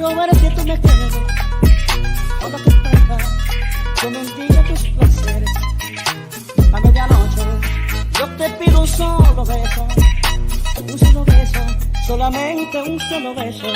quiero ver que tú me quedes. Todo que tenga, yo mendiga tus placeres. A medianoche yo te pido un solo beso, solamente un solo beso.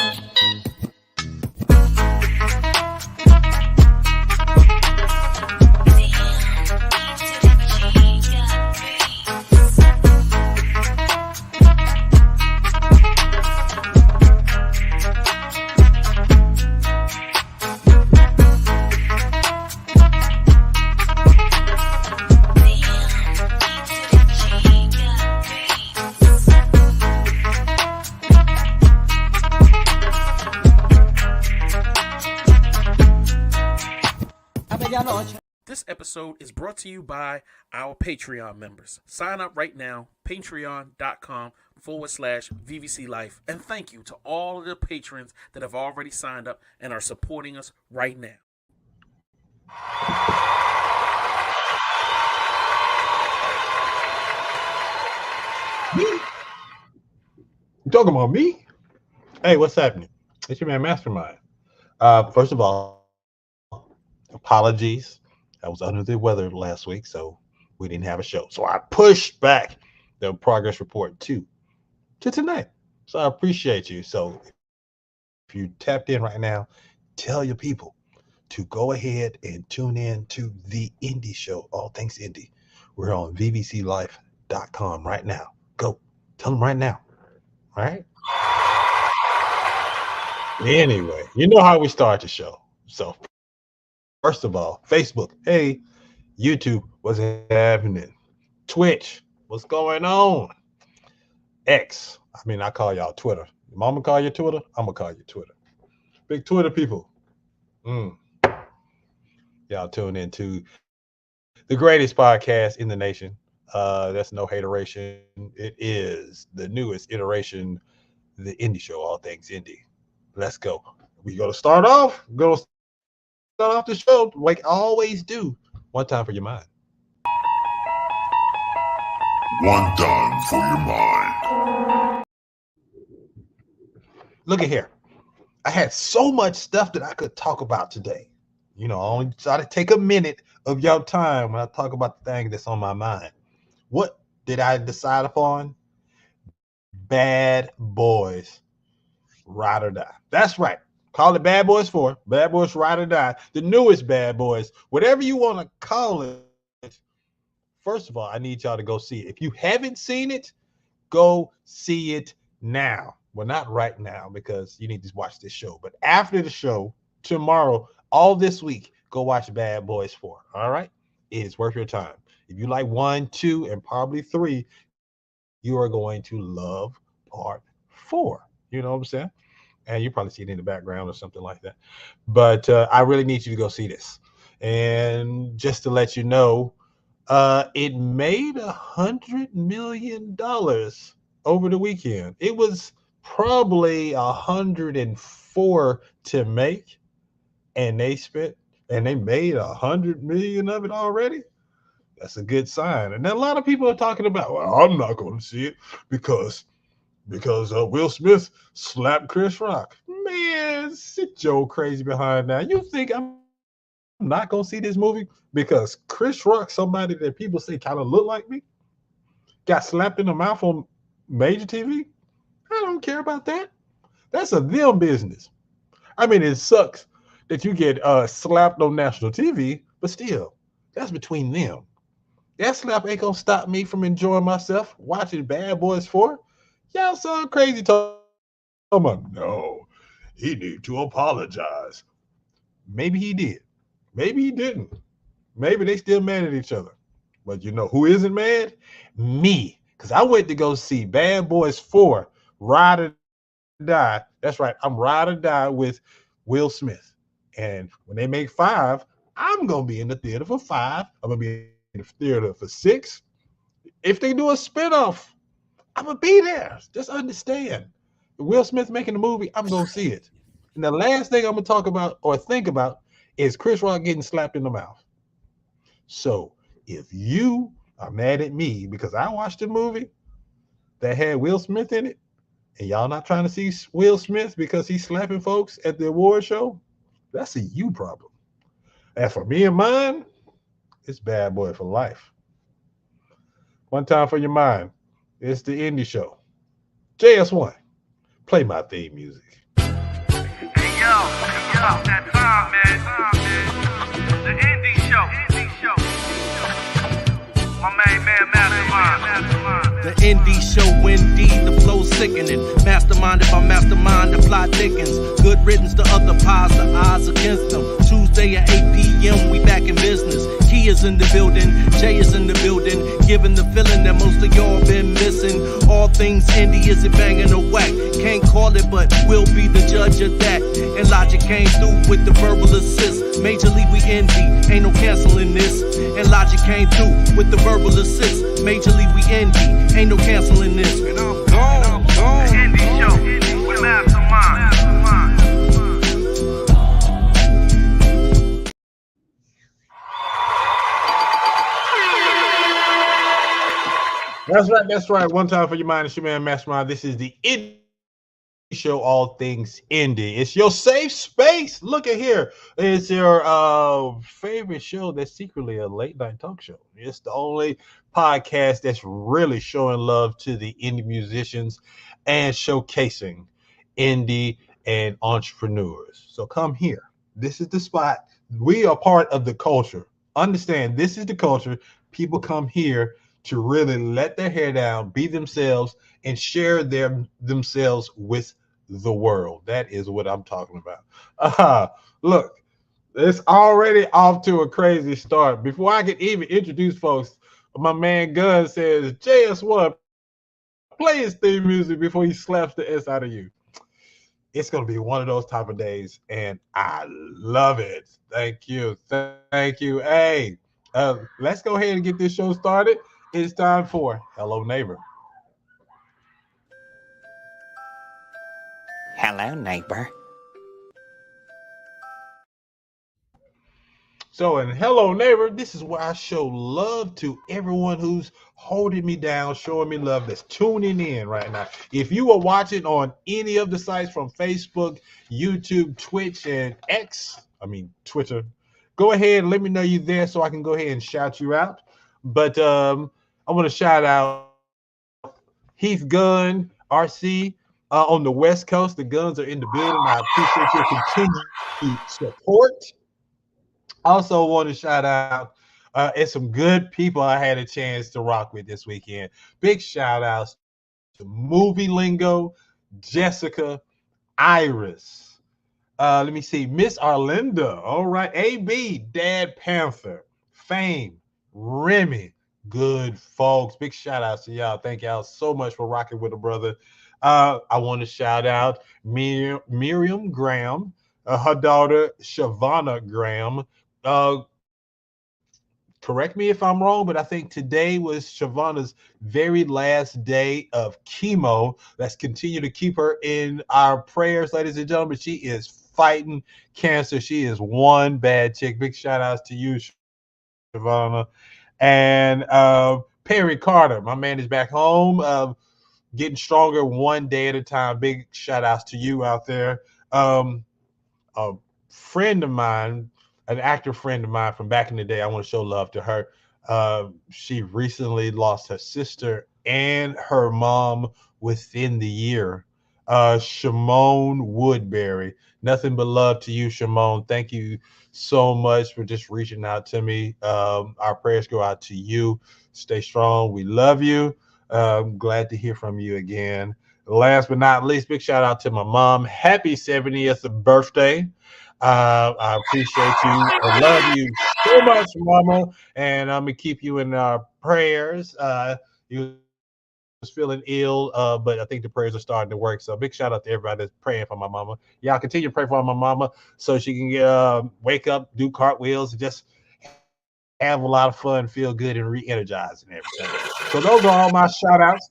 This episode is brought to you by our Patreon members. Sign up right now, patreon.com/VVC Life. And thank you to all of the patrons that have already signed up and are supporting us right now. Me? You talking about me? Hey, what's happening? It's your man Mastermind. First of all, apologies. I was under the weather last week, so we didn't have a show. So I pushed back the progress report to tonight. So I appreciate you. So if you tapped in right now, tell your people to go ahead and tune in to the Indie Show, All Things Indie. We're on vvclife.com right now. Go. Tell them right now. All right? Anyway, you know how we start the show. So first of all, Facebook, hey, YouTube, what's happening? Twitch, what's going on? X, I call y'all Twitter. Your mama call you Twitter? I'm going to call you Twitter. Big Twitter people. Y'all tune into the greatest podcast in the nation. That's no hateration. It is the newest iteration, the Indie Show, All Things Indie. Let's go. We going to start off. We're going to start off the show like I always do. One time for your mind. One time for your mind. Look at here. I had so much stuff that I could talk about today. You know, I only try to take a minute of your time when I talk about the thing that's on my mind. What did I decide upon? Bad Boys Ride or Die. That's right. Call it Bad Boys 4, Bad Boys Ride or Die, the newest Bad Boys, whatever you want to call it. First of all, I need y'all to go see it. If you haven't seen it, go see it now. Well, not right now because you need to watch this show, but after the show, tomorrow, all this week, go watch Bad Boys 4. All right? It is worth your time. If you like 1, 2, and probably 3, you are going to love part 4. You know what I'm saying? And you probably see it in the background or something like that. But I really need you to go see this. And just to let you know, it made $100 million over the weekend. It was probably 104 to make, and they made 100 million of it already. That's a good sign. And then a lot of people are talking about, well, I'm not going to see it because Will Smith slapped Chris Rock. Man, sit your crazy behind now. You think I'm not going to see this movie because Chris Rock, somebody that people say kind of look like me, got slapped in the mouth on major TV? I don't care about that. That's a them business. It sucks that you get slapped on national TV, but still, that's between them. That slap ain't going to stop me from enjoying myself watching Bad Boys 4. Y'all sound crazy talking about, no, he need to apologize. Maybe he did. Maybe he didn't. Maybe they still mad at each other. But you know who isn't mad? Me. Because I went to go see Bad Boys 4, Ride or Die. That's right. I'm Ride or Die with Will Smith. And when they make 5, I'm going to be in the theater for 5. I'm going to be in the theater for 6. If they do a spinoff, I'm going to be there. Just understand. Will Smith making the movie, I'm going to see it. And the last thing I'm going to talk about or think about is Chris Rock getting slapped in the mouth. So if you are mad at me because I watched a movie that had Will Smith in it and y'all not trying to see Will Smith because he's slapping folks at the award show, that's a you problem. As for me and mine, it's bad boy for life. One time for your mind, it's the indie show. JS1, play my theme music. Hey yo, it's about that time, man. The indie show. My main man, Mastermind. The indie show, indeed, the flow sickening. Masterminded by mastermind, the plot thickens. Good riddance to other pies, the odds against them. Tuesday at 8 p.m., we back in business. Key is in the building, Jay is in the building. Giving the feeling that most of y'all been missing. All things indie, is it banging or whack? Can't call it, but we'll be the judge of that. And Logic came through with the verbal assist. Major League, we indie, ain't no canceling this. And Logic came through with the verbal assist. Major League, we indie, ain't no canceling this. And I'm gone. The indie show with Mastermind. That's right. One time for your mind, it's your man Mastermind. This is the indie show, all things indie. It's your safe space. Look at here. It's your favorite show that's secretly a late night talk show. It's the only podcast that's really showing love to the indie musicians and showcasing indie and entrepreneurs. So come here. This is the spot. We are part of the culture. Understand, this is the culture. People come here to really let their hair down, be themselves, and share themselves with the world. That is what I'm talking about. Look, it's already off to a crazy start. Before I can even introduce folks, my man Gunn says, JS1, play his theme music before he slaps the S out of you. It's going to be one of those type of days, and I love it. Thank you. Thank you. Hey, let's go ahead and get this show started. It's time for Hello Neighbor. Hello, neighbor. So in Hello Neighbor, this is where I show love to everyone who's holding me down, showing me love, that's tuning in right now. If you are watching on any of the sites from Facebook, YouTube, Twitch, and Twitter, go ahead and let me know you're there so I can go ahead and shout you out. But I want to shout out Heath Gunn, RC, on the West Coast. The Guns are in the building. I appreciate your continued support. Also want to shout out it's some good people I had a chance to rock with this weekend. Big shout outs to Movie Lingo, Jessica, Iris. Let me see, Miss Arlinda. All right, AB, Dad Panther, Fame, Remy. Good folks. Big shout outs to y'all. Thank y'all so much for rocking with a brother. I want to shout out Miriam Graham, her daughter Shavana Graham. Correct me if I'm wrong, but I think today was Shavana's very last day of chemo. Let's continue to keep her in our prayers, ladies and gentlemen. She is fighting cancer. She is one bad chick. Big shout outs to you, Shavana. And Perry Carter, my man, is back home, getting stronger one day at a time. Big shout outs to you out there. A friend of mine, an actor friend of mine from back in the day, I want to show love to her. She recently lost her sister and her mom within the year. Shimon Woodbury. Nothing but love to you, Shimon. Thank you so much for just reaching out to me. Our prayers go out to you. Stay strong. We love you. I'm glad to hear from you again. Last but not least, big shout out to my mom. Happy 70th birthday. I appreciate you. I love you so much, Mama. And I'm going to keep you in our prayers. You was feeling ill, but I think the prayers are starting to work. So big shout out to everybody that's praying for my mama. Y'all continue to pray for my mama so she can get wake up, do cartwheels, and just have a lot of fun, feel good, and re-energize and everything. So those are all my shout outs.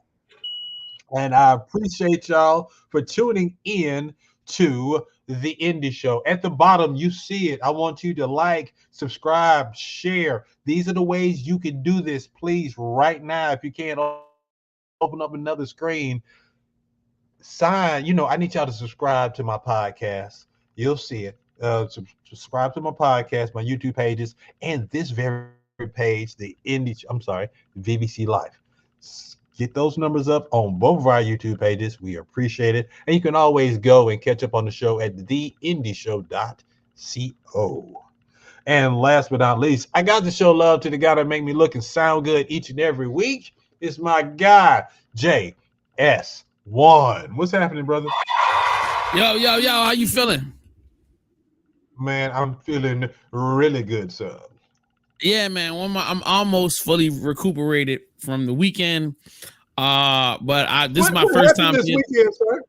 And I appreciate y'all for tuning in to the Indie Show. At the bottom, you see it. I want you to like, subscribe, share. These are the ways you can do this. Please, right now, if you can't open up another screen, sign, I need y'all to subscribe to my podcast. You'll see it. Subscribe to my podcast, my YouTube pages, and this very page, VVC Life. Get those numbers up on both of our YouTube pages. We appreciate it. And you can always go and catch up on the show at theindieshow.co. And last but not least, I got to show love to the guy that make me look and sound good each and every week. It's my guy, JS1. What's happening, brother? Yo, how you feeling? Man, I'm feeling really good, sir. Yeah, man. I'm almost fully recuperated from the weekend. But this is my first time this weekend, sir.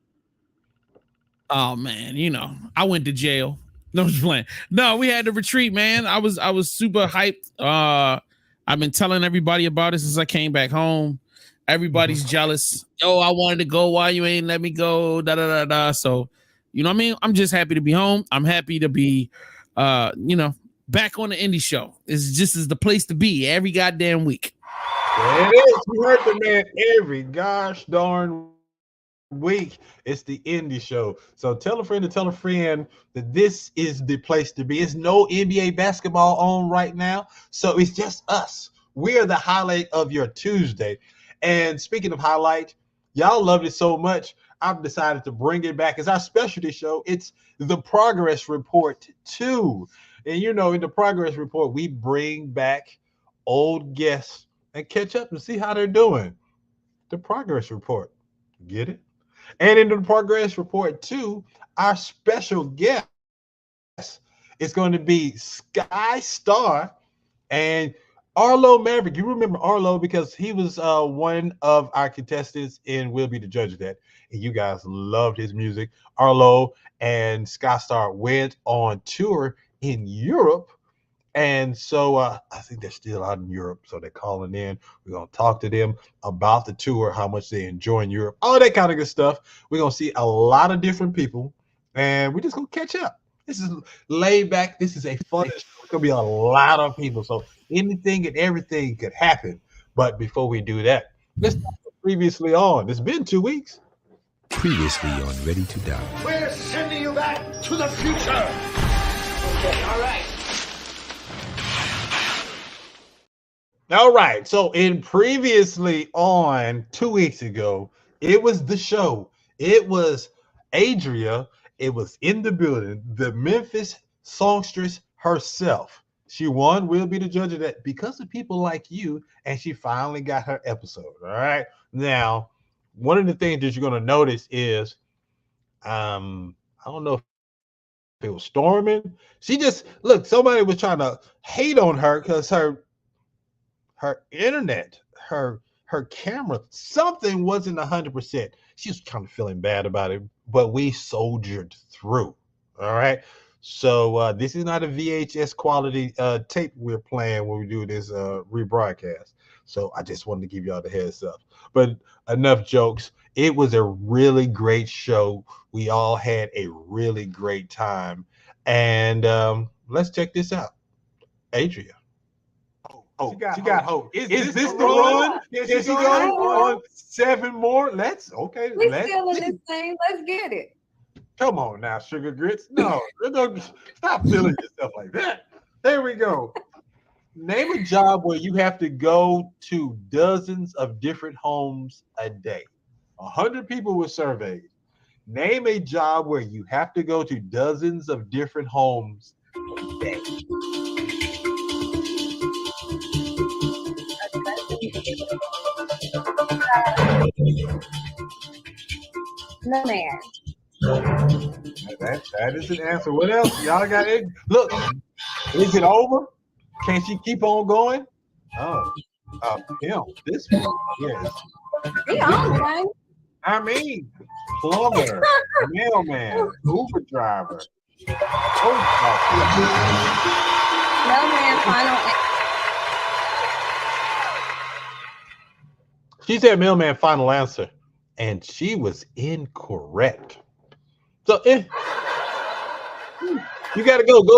Oh man, I went to jail. No, I'm just playing. No, we had the retreat, man. I was super hyped. I've been telling everybody about it since I came back home. Everybody's jealous. Yo, I wanted to go. Why you ain't let me go? Da da da da. So, you know what I mean? I'm just happy to be home. I'm happy to be, back on the indie show. It's just is the place to be every goddamn week. There it is. You heard the man every gosh darn week. It's the indie show. So tell a friend to tell a friend that this is the place to be. It's no NBA basketball on right now. So it's just us. We are the highlight of your Tuesday. And speaking of highlight, y'all loved it so much, I've decided to bring it back as our specialty show. It's the Progress Report 2. And in the Progress Report, we bring back old guests and catch up and see how they're doing. The Progress Report. Get it? And in the Progress Report 2, our special guest is going to be SkyStar and Arlo Maverick. You remember Arlo because he was one of our contestants in We'll Be the Judge of That. And you guys loved his music. Arlo and SkyStar went on tour in Europe. And so I think they're still out in Europe. So they're calling in. We're going to talk to them about the tour, how much they enjoy in Europe, all that kind of good stuff. We're going to see a lot of different people. And we're just going to catch up. This is laid back. This is a fun show. It's going to be a lot of people. So anything and everything could happen. But before we do that, let's talk previously on. It's been 2 weeks. Previously on Ready to Die. We're sending you back to the future. Okay, all right. All right. So in previously on 2 weeks ago, it was the show. It was Adria. It was in the building. The Memphis songstress herself. She won. We'll be the judge of that because of people like you. And she finally got her episode. All right. Now, one of the things that you're going to notice is, I don't know if it was storming. She just, look, somebody was trying to hate on her because her internet, her camera, something wasn't 100%. She was kind of feeling bad about it, but we soldiered through. All right. So this is not a VHS quality tape we're playing when we do this rebroadcast. So I just wanted to give y'all the heads up. But enough jokes. It was a really great show. We all had a really great time. And let's check this out. Adria. Oh, she got hope. Is this the run? Is she going on 7 more? We're still in this thing. Let's get it. Come on now, Sugar Grits. No, stop feeling yourself like that. There we go. Name a job where you have to go to dozens of different homes a day. 100 people were surveyed. Name a job where you have to go to dozens of different homes a day. No man. That is an answer. What else? Y'all got it? Look, is it over? Can she keep on going? Oh, him. This one. Yes. He on one. I mean, plumber, mailman, Uber driver. No man. Final. She said mailman final answer, and she was incorrect. So you got to go to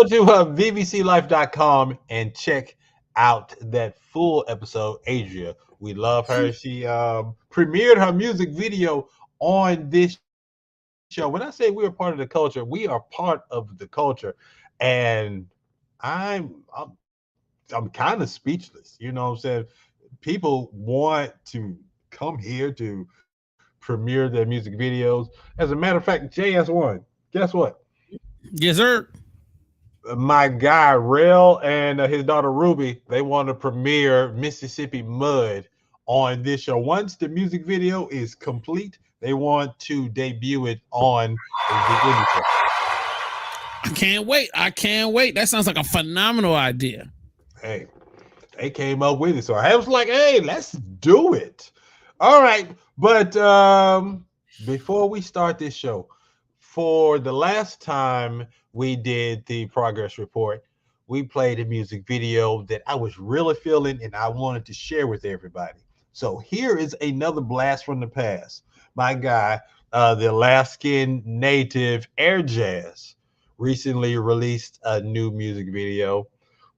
vvclife.com and check out that full episode. Adria, we love her. She premiered her music video on this show. When I say we are part of the culture, we are part of the culture, and I'm kind of speechless. You know what I'm saying? People want to come here to premiere their music videos. As a matter of fact, JS1, guess what? Yes, sir. My guy Rel and his daughter Ruby, they want to premiere Mississippi Mud on this show. Once the music video is complete, they want to debut it on the indie show. I can't wait. I can't wait. That sounds like a phenomenal idea. Hey, they came up with it. So I was like, hey, let's do it. All right. But before we start this show, for the last time we did the progress report, we played a music video that I was really feeling and I wanted to share with everybody. So here is another blast from the past. My guy, the Alaskan native Air Jazz, recently released a new music video.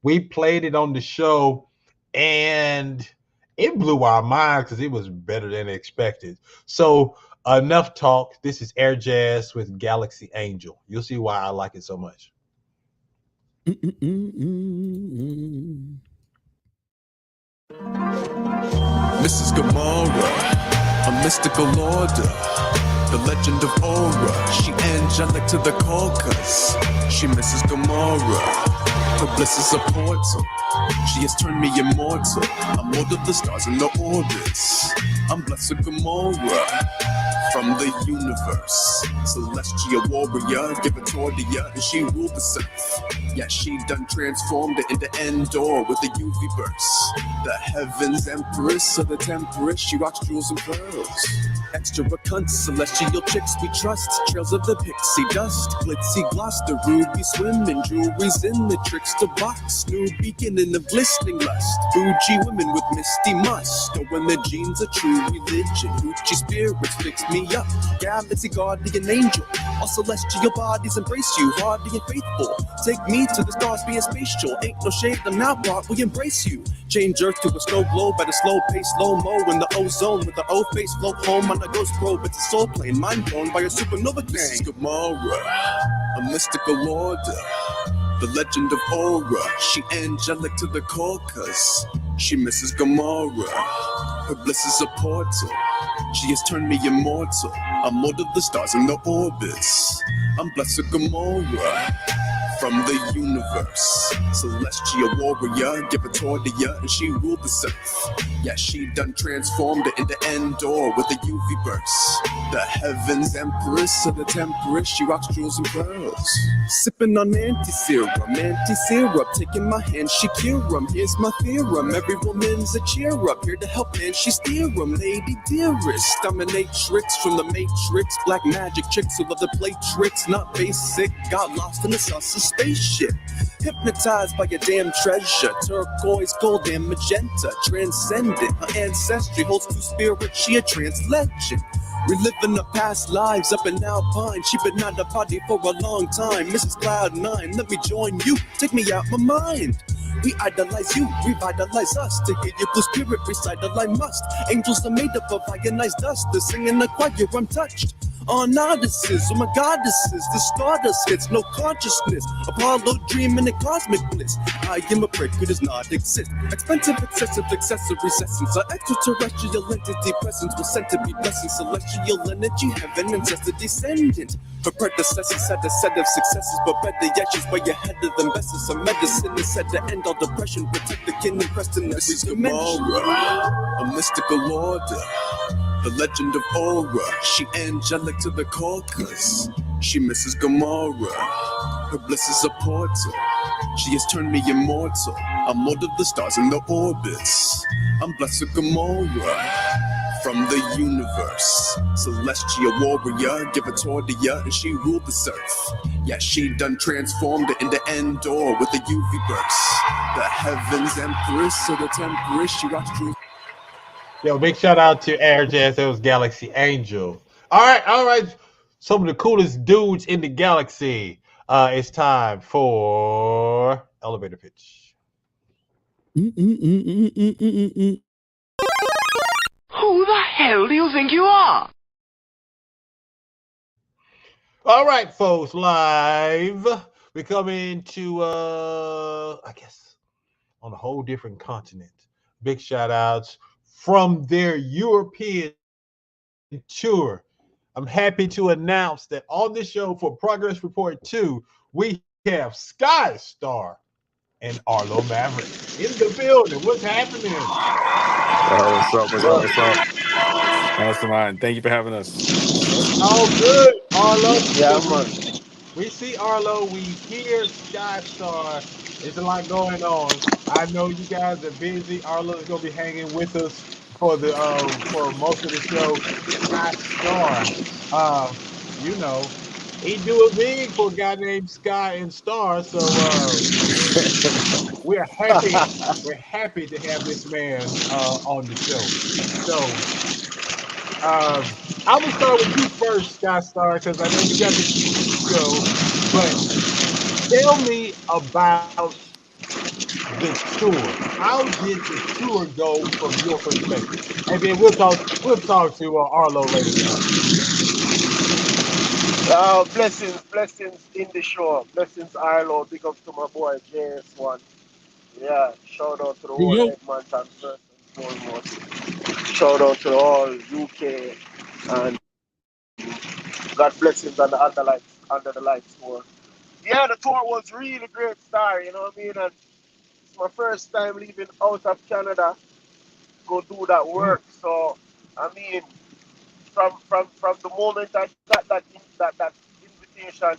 We played it on the show and it blew our minds because it was better than expected. So enough talk. This is Air Jazz with Galaxy Angel. You'll see why I like it so much. Mrs. Gamora, a mystical order, the legend of Aura. She angelic to the caucus. She Mrs. Gamora. Her bliss is a portal. She has turned me immortal. I'm more of the stars in the orbits. I'm Blessed Gamora from the universe. Celestial warrior, give it to her, and she ruled the self. Yeah, she done transformed it into Endor with the UV burst. The heavens empress of the temperate, she rocks jewels and pearls. Extra cunt, celestial chicks we trust. Trails of the pixie dust, glitzy gloss, the ruby swimming, jewelry's in the trickster box. New beginning of glistening lust. Bougie women with misty must. Or when their genes are true religion. Gucci spirits fix me up. Galaxy guardian angel. All celestial bodies embrace you, hardy and faithful. Take me to the stars being spatial. Ain't no shade, I'm not brought, we embrace you. Change Earth to a snow globe at a slow pace, slow-mo in the ozone with the O-face. Float home on a ghost probe, it's a soul plane, mind blown by a supernova gang. This is Gamora, a mystical order, the legend of Aura. She angelic to the caucus. She Mrs. Gamora. Her bliss is a portal. She has turned me immortal. I'm more of the stars in the orbits. I'm Blessed Gamora from the universe. Celestial warrior, give it to her, and she ruled the self. Yeah, she done transformed it into Endor with the UV burst. The heavens empress of the temperate, she rocks jewels and pearls. Sipping on anti-syrup, taking my hand, she cure 'em. Here's my theorem, every woman's a cheer up, here to help man, she steer 'em. Lady dearest, dominatrix from the matrix, black magic chicks who love to play tricks, not basic, got lost in the sauce of spaceship. Hypnotized by a damn treasure, turquoise, gold, and magenta, transcendent. Her ancestry holds two spirits, she a trans legend. Reliving her past lives up in Alpine. She been out of body for a long time. Mrs. Cloud9, let me join you. Take me out my mind. We idolize you, revitalize us. To hear your blue spirit recital, I must. Angels are made up of ionized dust. The singing the choir, I'm touched. On odysseys, oh my goddesses, the stardust hits, no consciousness. Apollo dreaming in cosmic bliss. I am a prick who does not exist. Expensive, excessive, accessories, essence. Our extraterrestrial entity presence was sent to be blessing. Celestial energy, heaven, ancestor descendant. Her predecessors had a set of successes, but better yet, she's way ahead of them. Best of some medicine is said to end all depression. Protect the kin and crest in this is Gamora, a mystical order. The legend of Aura, she angelic to the caucus. She Mrs. Gamora, her bliss is a portal. She has turned me immortal. I'm more of the stars in the orbits. I'm Blessed Gamora from the universe. Celestial warrior, give it to her, and she ruled the earth. Yeah, she done transformed it into Endor with the UV burst. The heavens empress of the temperate, she rocks true. Yo, big shout out to Air Jazz. That was Galaxy Angel. All right. Some of the coolest dudes in the galaxy. It's time for elevator pitch. Who the hell do you think you are? All right, folks, live. We're coming to I guess on a whole different continent. Big shout outs from their European tour. I'm happy to announce that on this show for Progress Report 2, we have SkyStar and Arlo Maverick in the building. What's happening? What's up? What's up? What's up? Mastermind, thank you for having us. All good, Arlo. Yeah, man. We see Arlo, we hear SkyStar. There's a lot going on. I know you guys are busy. Arlo is gonna be hanging with us for most of the show. SkyStar, you know, he do it big for a guy named Sky and Star. So we're happy. We're happy to have this man on the show. So I'm gonna start with you first, SkyStar, because I know you got the show. But tell me about the tour. How did the tour go from your perspective? And then we'll talk to Arlo later on. Blessings in the show. Blessings, Arlo. Big up to my boy JS1. Yeah, shout out to the whole Yo, Edmonton first and foremost. Shout out to all UK and God blessings on the under the lights tour. Yeah, the tour was really great, Star. You know what I mean? And it's my first time leaving out of Canada, go do that work. So, I mean, from the moment I got that invitation,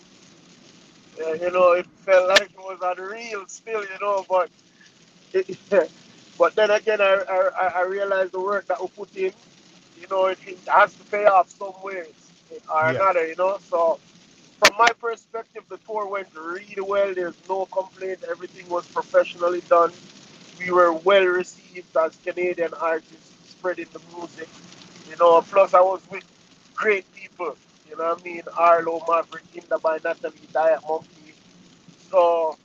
it felt like it was unreal still, but it, but then again, I realized the work that we put in, it has to pay off some ways or Yes. another. So from my perspective, the tour went really well. There's no complaint. Everything was professionally done. We were well received as Canadian artists spreading the music. Plus I was with great people. You know what I mean? Arlo, Maverick, Inda by Natalie, Diet Monkey. So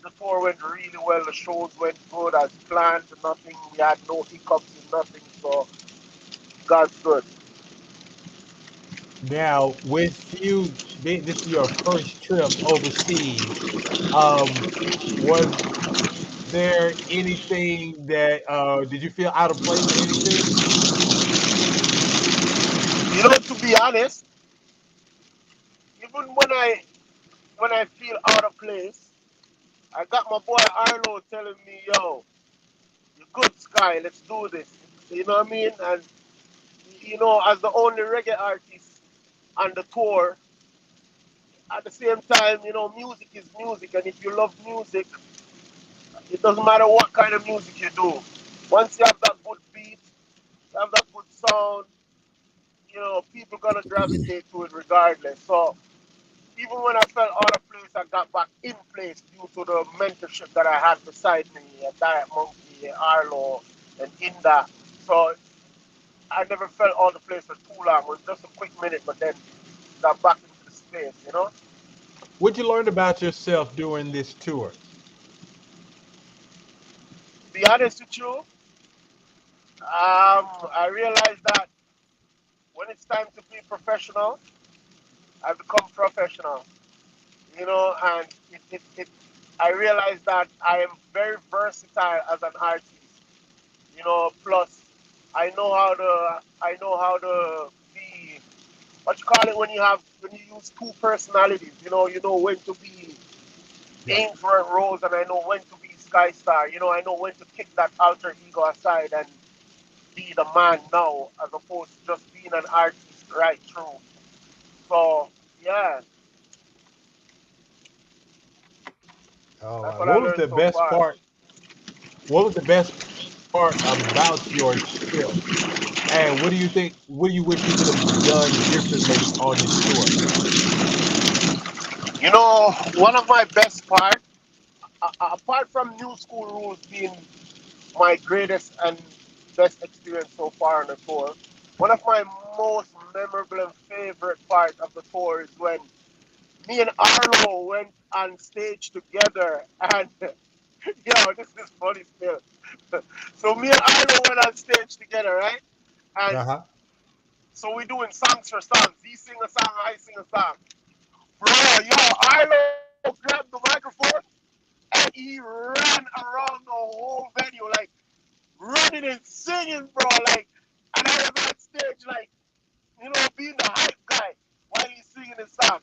the tour went really well. The shows went good as planned. Nothing. We had no hiccups and nothing. So God's good. Now, with you, this is your first trip overseas. Was there anything that did you feel out of place or anything? To be honest, even when I feel out of place, I got my boy Arlo telling me, "Yo, you're good, Sky. Let's do this." You know what I mean? And as the only reggae artist on the tour, at the same time, music is music, and if you love music, it doesn't matter what kind of music you do. Once you have that good beat, you have that good sound, people gonna gravitate to it regardless. So even when I felt out of place, I got back in place due to the mentorship that I had beside me, Diet Monkey, Arlo, and Inda. So I never felt out of place for too long. It was just a quick minute, but then got back into the space. What you learned about yourself during this tour? To be honest with you, I realized that when it's time to be professional, I become professional. And I realized that I am very versatile as an artist. Plus I know how to be what you call it when you use two personalities. You know when to be Yeah. aim for roles, and I know when to be SkyStar. I know when to kick that alter ego aside and be the man now, as opposed to just being an artist right through. So yeah, All that's right. what I What was learned the so best far. part? What was the best part about your trip? And what do you think? What do you wish you could have done differently on this tour? One of my best part, apart from New School Rules being my greatest and best experience so far on the tour, one of my most memorable and favorite part of the tour is when me and Arlo went on stage together. And this is funny still. So me and Arlo went on stage together, right? And Uh huh. So we're doing songs for songs. He sing a song, I sing a song. Bro, yo, Arlo grabbed the microphone and he ran around the whole venue, like running and singing, bro. Like, and I was on stage, like, you know, being the hype guy while he's singing his song.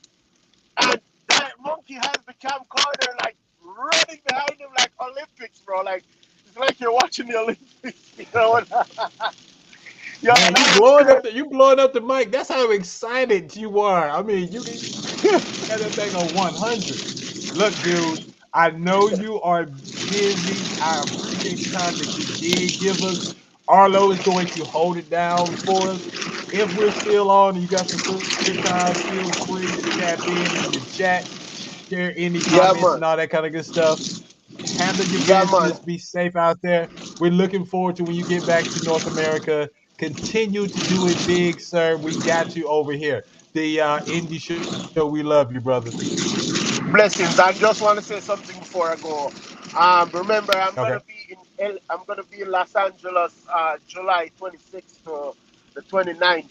And that monkey has the camcorder, like, running behind him like Olympics, bro. Like, it's like you're watching the Olympics, you know? Yo, man, you blowing up the mic. That's how excited you are. I mean, you had that thing on 100. Look, dude, I know you are busy. I appreciate the time that you did give us. Arlo is going to hold it down for us. If we're still on and you got some free time, feel free to tap in the chat, share any comments and all that kind of good stuff. Handle your business. Be safe out there. We're looking forward to when you get back to North America. Continue to do it big, sir. We got you over here. The indie show. We love you, brother. Blessings. I just want to say something before I go. Remember, I'm gonna be in Los Angeles, July 26th to the 29th.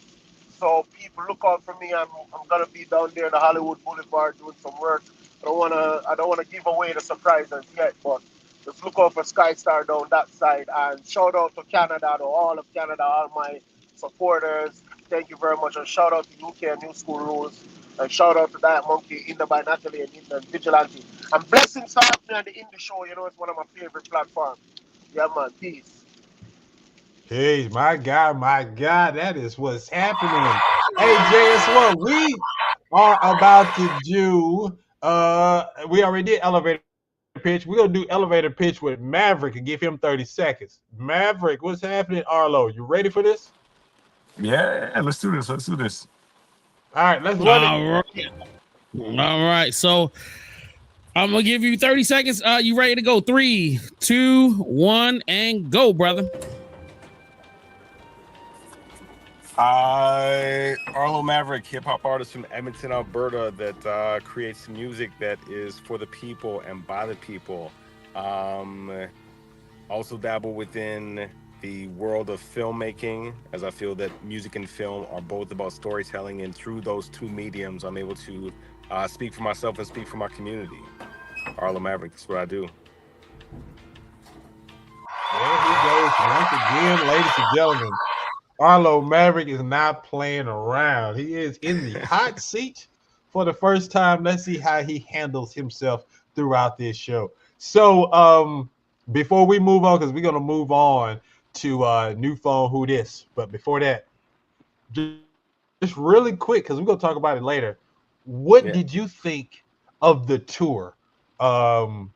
So people look out for me. I'm gonna be down there in the Hollywood Boulevard doing some work. I don't wanna give away the surprises yet, but just look out for SkyStar down that side. And shout out to Canada, to all of Canada, all my supporters. Thank you very much. And shout out to UK and New School Rules. And shout out to that monkey, Inda by Natalie and Vigilante. And blessings to have me on the Indie Show. You know, it's one of my favorite platforms. Yeah, man. Peace. Hey, my God, that is what's happening. Hey, JS1, we are about to do, we already did elevator pitch. We're going to do elevator pitch with Maverick and give him 30 seconds. Maverick, what's happening? Arlo, you ready for this? Yeah, let's do this. All right, let's run it. All right. So I'm going to give you 30 seconds. You ready to go? 3, 2, 1, and go, brother. Arlo Maverick, hip-hop artist from Edmonton, Alberta, that creates music that is for the people and by the people. Also dabble within the world of filmmaking, as I feel that music and film are both about storytelling, and through those two mediums, I'm able to speak for myself and speak for my community. Arlo Maverick, that's what I do. There he goes once again, ladies and gentlemen. Arlo Maverick is not playing around. He is in the hot seat for the first time. Let's see how he handles himself throughout this show. So before we move on, because we're going to move on to New Phone Who This. But before that, just really quick, because we're going to talk about it later. What did you think of the tour? So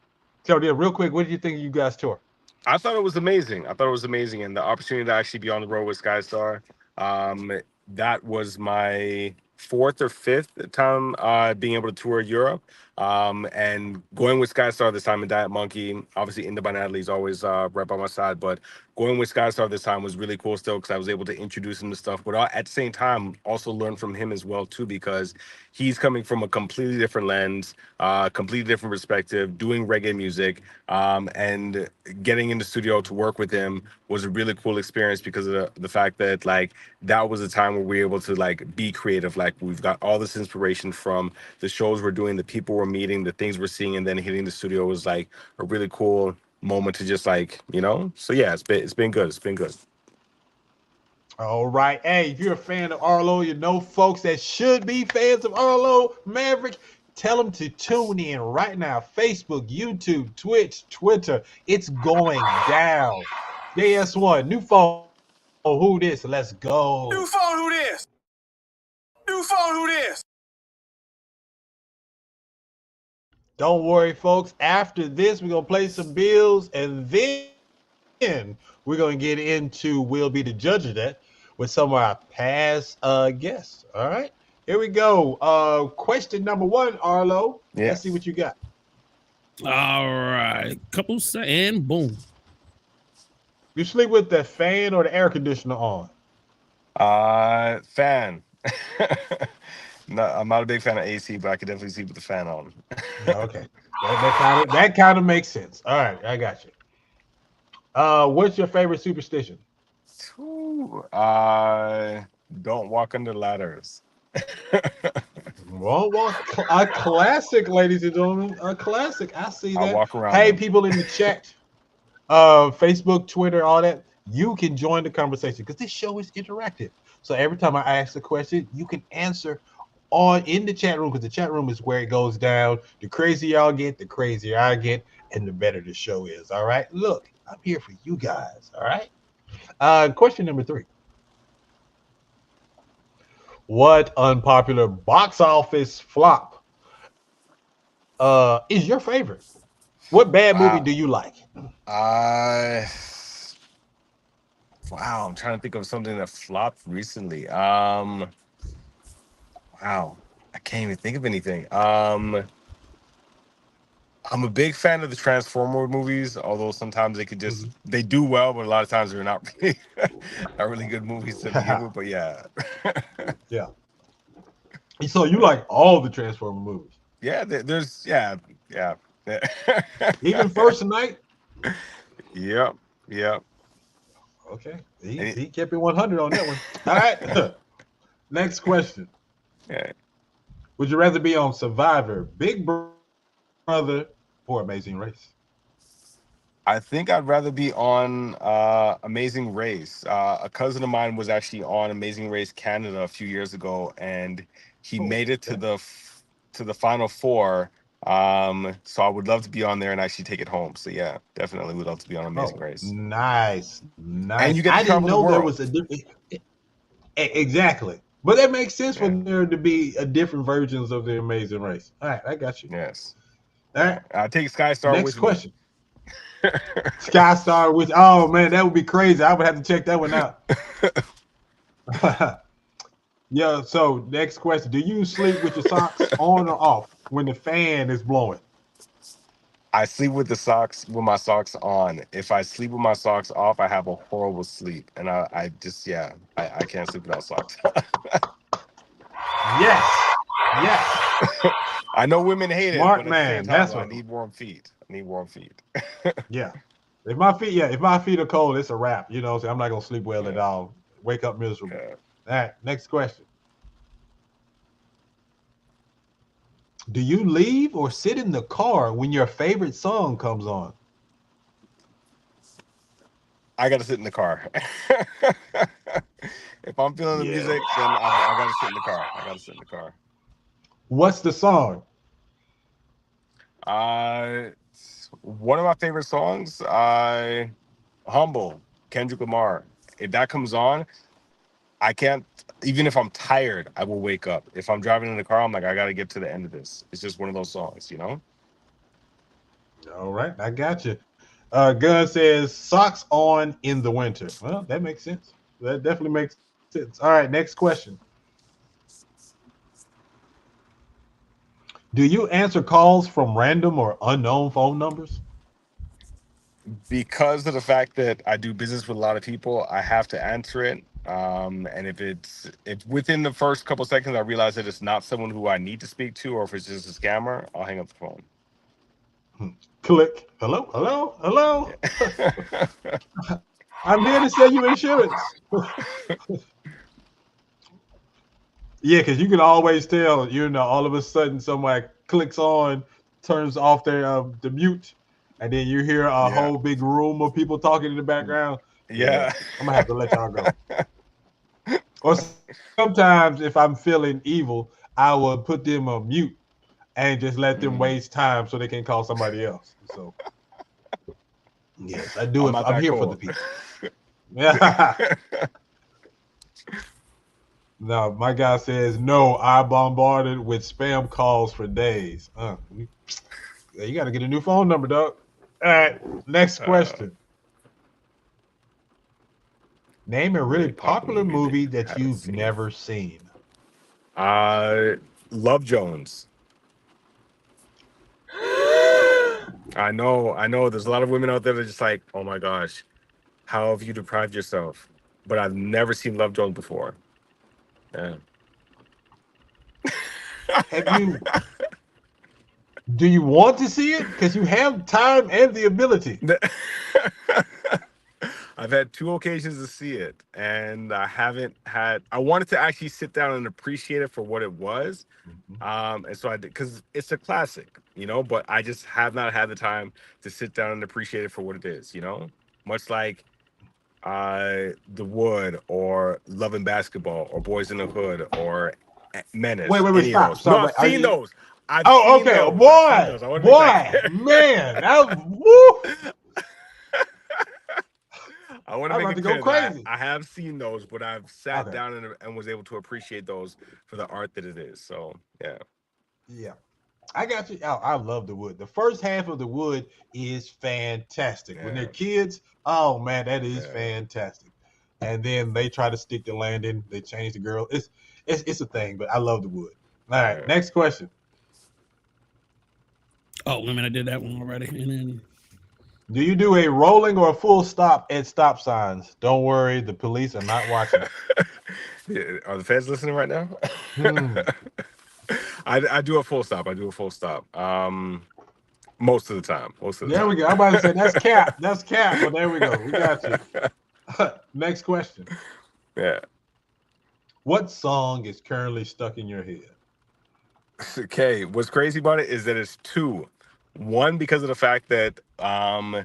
real quick, what did you think of you guys' tour? I thought it was amazing. And the opportunity to actually be on the road with SkyStar, that was my 4th or 5th time being able to tour Europe. And going with SkyStar this time and Diet Monkey, obviously Inda by Natalie is always right by my side, but going with SkyStar this time was really cool still, because I was able to introduce him to stuff, but at the same time also learn from him as well too, because he's coming from a completely different lens, completely different perspective, doing reggae music, and getting in the studio to work with him was a really cool experience, because of the fact that like that was a time where we were able to like be creative. Like we've got all this inspiration from the shows we're doing, the people we're meeting, the things we're seeing, and then hitting the studio was like a really cool moment to just like, you know. So yeah, it's been good. All right. Hey, if you're a fan of Arlo, you know folks that should be fans of Arlo Maverick, tell them to tune in right now. Facebook, YouTube, Twitch, Twitter. It's going down. JS1, New Phone Who This? Let's go. New Phone Who This? New Phone Who This? Don't worry, folks. After this, we're going to play some bills, and then we're going to get into We'll Be the Judge of That with some of our past guests. All right, here we go. Question number 1, Arlo. Yeah. Let's see what you got. All right. Couple and boom. You sleep with the fan or the air conditioner on? Fan. No, I'm not a big fan of AC, but I could definitely sleep with the fan on. Okay. That kind of makes sense. All right, I got you. What's your favorite superstition? Don't walk under ladders. Well, a classic, ladies and gentlemen, a classic. I see I'll that. walk around Hey, them. people in the chat, Facebook, Twitter, all that. You can join the conversation because this show is interactive. So every time I ask a question, you can answer in the chat room, because the chat room is where it goes down. The crazier y'all get, the crazier I get, and the better the show is. All right. Look, I'm here for you guys. All right. Question number 3. What unpopular box office flop is your favorite? What bad movie do you like? Wow, I'm trying to think of something that flopped recently. Wow, I can't even think of anything. I'm a big fan of the Transformer movies, although sometimes they could just they do well, but a lot of times they're not really good movies to begin with. But yeah. Yeah. So you like all the Transformer movies? Yeah, there's Even First Night? Yep. Okay. He kept it 100 on that one. All right. Next question. Yeah. Would you rather be on Survivor, Big Brother, or Amazing Race? I think I'd rather be on Amazing Race. A cousin of mine was actually on Amazing Race Canada a few years ago, and he made it to the final 4. So I would love to be on there and actually take it home. So yeah, definitely would love to be on Amazing Race. Nice. And you get to I didn't travel the know there world. was a different. Exactly. But that makes sense for there to be different versions of the Amazing Race. All right, I got you. Yes. All right. I'll take SkyStar Next with question. SkyStar, which, oh man, that would be crazy. I would have to check that one out. Yeah, so next question. Do you sleep with your socks on or off when the fan is blowing? I sleep with my socks on. If I sleep with my socks off, I have a horrible sleep. And I can't sleep without socks. Yes. I know women hate Smart it, but man, at the same that's time, what I need warm feet. Yeah. If my feet are cold, it's a wrap. You know, so I'm not gonna sleep well at all. Wake up miserable. Yeah. All right, next question. Do you leave or sit in the car when your favorite song comes on? I gotta sit in the car. If I'm feeling the music, then I gotta sit in the car. What's the song? One of my favorite songs, Humble, Kendrick Lamar. If that comes on, I can't, even if I'm tired, I will wake up. If I'm driving in the car, I'm like, I gotta get to the end of this. It's just one of those songs, you know? All right, I got you. Gun says socks on in the winter. Well, that makes sense. That definitely makes sense. All right, next question. Do you answer calls from random or unknown phone numbers? Because of the fact that I do business with a lot of people, I have to answer it. And if it's within the first couple seconds, I realize that it's not someone who I need to speak to, or if it's just a scammer, I'll hang up the phone. Click. Hello. I'm here to sell you insurance. Yeah, because you can always tell, all of a sudden somebody clicks on, turns off their the mute, and then you hear a whole big room of people talking in the background. Yeah. I'm gonna have to let y'all go. Or sometimes if I'm feeling evil, I will put them on mute and just let them waste time so they can call somebody else. So yes, I do it. I'm here for the people. Yeah. No, my guy says no. I bombarded with spam calls for days. You got to get a new phone number, dog. All right, next question. Name a really popular movie that you've never seen. Love Jones. I know. There's a lot of women out there that are just like, oh my gosh, how have you deprived yourself? But I've never seen Love Jones before. Yeah. Do you want to see it? Because you have time and the ability. I've had 2 occasions to see it, and I haven't had. I wanted to actually sit down and appreciate it for what it was, and so I did, because it's a classic, But I just have not had the time to sit down and appreciate it for what it is, Much like The Wood or Love and Basketball or Boys in the Hood or Menace. Wait, stop. No, I've seen those. Oh, okay, boy, man, that woo. I want to I'm make about it to go clear crazy. I have seen those, but I've sat down and was able to appreciate those for the art that it is. So, yeah, I got you. I love The Wood. The first half of The Wood is fantastic. When they're kids, oh man, that is fantastic. And then they try to stick the landing. They change the girl. It's a thing, but I love The Wood. All right, next question. Oh, I mean, I did that one already. And then, do you do a rolling or a full stop at stop signs? Don't worry, the police are not watching. Are the feds listening right now? I do a full stop. Most of the time. There we go. I'm about to say that's cap. That's cap. But there we go. We got you. Next question. Yeah. What song is currently stuck in your head? Okay. What's crazy about it is that it's 2. One, because of the fact that I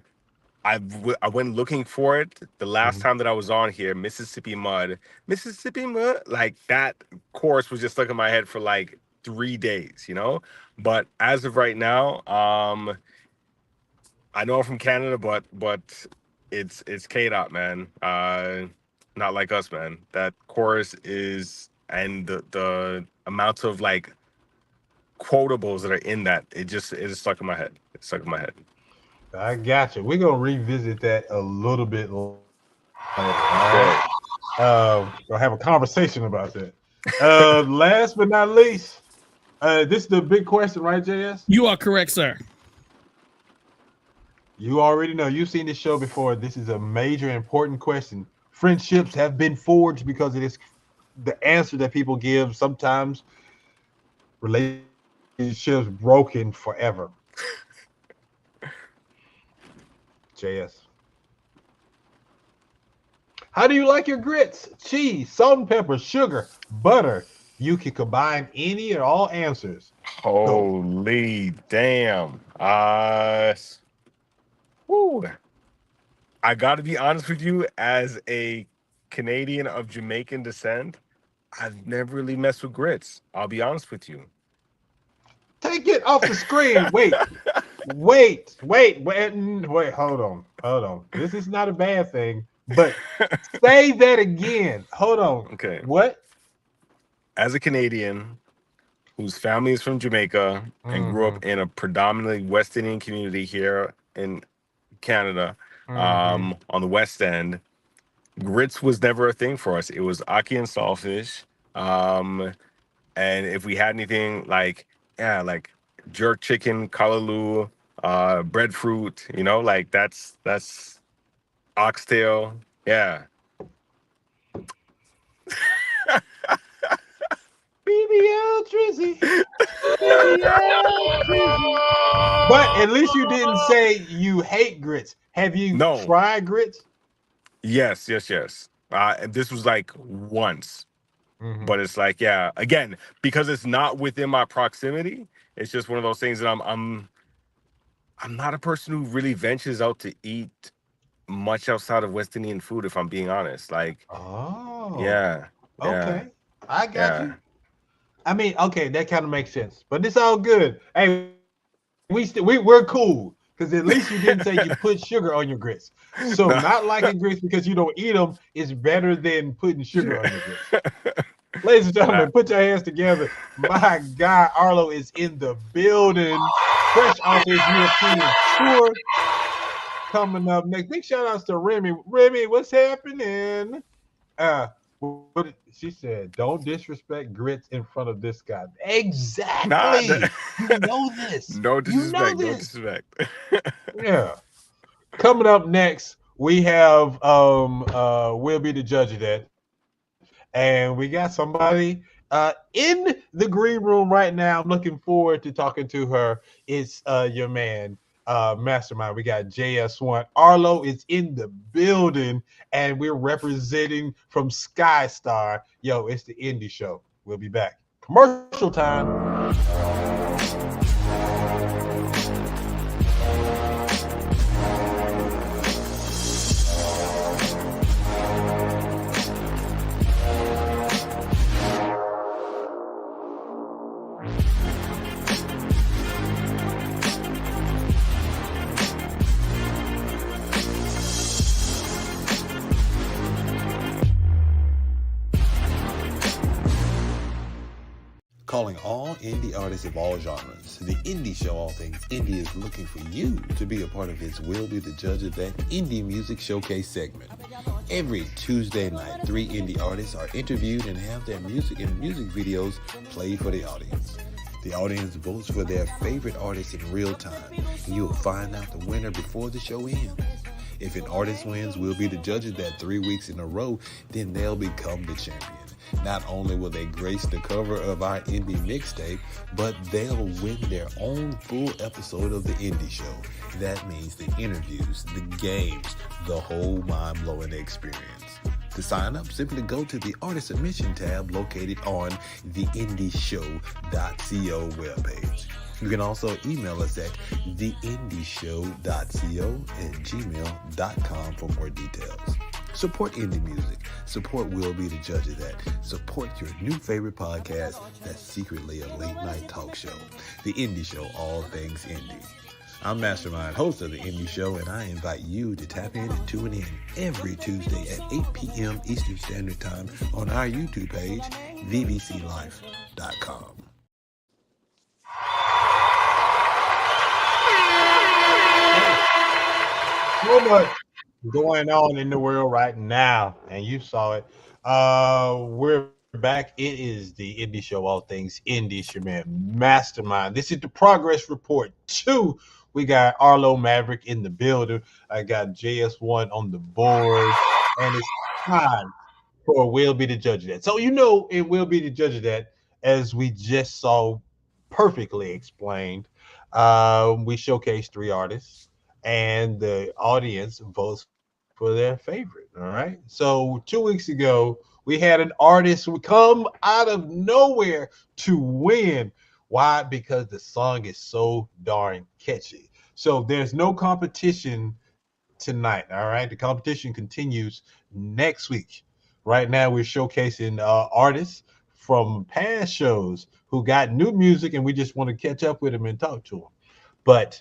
went looking for it the last time that I was on here, Mississippi Mud, like that chorus was just stuck in my head for like 3 days, But as of right now, I know I'm from Canada, but it's K-Dot, man. Not like us, man. That chorus is, and the amounts of like quotables that are in that, it is stuck in my head. It's stuck in my head. I got you. We're gonna revisit that a little bit later. We'll have a conversation about that. Last but not least, this is the big question, right, JS? You are correct, sir. You already know. You've seen this show before. This is a major, important question. Friendships have been forged because it is the answer that people give. Sometimes relationships broken forever. JS. How do you like your grits? Cheese, salt and pepper, sugar, butter. You can combine any or all answers. Holy damn. Woo. I got to be honest with you, as a Canadian of Jamaican descent, I've never really messed with grits. I'll be honest with you. Take it off the screen. Wait. Hold on. This is not a bad thing, but say that again. Hold on. Okay. What? As a Canadian whose family is from Jamaica and grew up in a predominantly West Indian community here in Canada, on the West End, grits was never a thing for us. It was ackee and saltfish. And if we had anything like jerk chicken, callaloo, breadfruit, like that's oxtail. Yeah. BBL Drizzy. But at least you didn't say you hate grits. Have you tried grits? Yes. This was like once. But it's like, again, because it's not within my proximity, it's just one of those things that I'm not a person who really ventures out to eat much outside of West Indian food, if I'm being honest. Like, okay, I got you. I mean, okay, that kind of makes sense, but it's all good. Hey, we're cool because at least you didn't say you put sugar on your grits. So not liking grits because you don't eat them is better than putting sugar on your grits. Ladies and gentlemen, put your hands together. My guy Arlo is in the building, fresh off his European tour. Coming up next, big shout outs to Remy. Remy, what's happening? She said, don't disrespect grits in front of this guy. Exactly. You know this. No disrespect. No disrespect. Yeah. Coming up next, we have we'll be the judge of that. And we got somebody in the green room right now. I'm looking forward to talking to her. It's your man, Mastermind. We got JS1. Arlo is in the building, and we're representing from SkyStar. Yo, it's the Indie Show. We'll be back. Commercial time. Calling all indie artists of all genres. The Indie Show, All Things Indie, is looking for you to be a part of its Will Be the Judge of That Indie Music Showcase segment. Every Tuesday night, 3 indie artists are interviewed and have their music and music videos played for the audience. The audience votes for their favorite artists in real time, and you will find out the winner before the show ends. If an artist wins, we'll be the judge of that 3 weeks in a row, then they'll become the champion. Not only will they grace the cover of our indie mixtape, but they'll win their own full episode of the Indie Show. That means the interviews, the games, the whole mind-blowing experience. To sign up, simply go to the Artist Submission tab located on the indieshow.co webpage. You can also email us at theindieshow.co@gmail.com for more details. Support indie music. Support Will Be the Judge of That. Support your new favorite podcast that's secretly a late-night talk show. The Indie Show, All Things Indie. I'm Mastermind, host of The Indie Show, and I invite you to tap in and tune in every Tuesday at 8 p.m. Eastern Standard Time on our YouTube page, vbclife.com. So much going on in the world right now, and you saw it. We're back. It is the Indie Show, All Things Indie. It's your man Mastermind. This is the Progress Report 2. We got Arlo Maverick in the building. I got JS1 on the board, and it's time for Will Be the Judge of That. So it will be the judge of that, as we just saw perfectly explained. We showcased 3 artists, and the audience votes for their favorite. All right. So 2 weeks ago, we had an artist who come out of nowhere to win. Why? Because the song is so darn catchy. So there's no competition tonight. All right. The competition continues next week. Right now, we're showcasing artists from past shows who got new music, and we just want to catch up with them and talk to them. But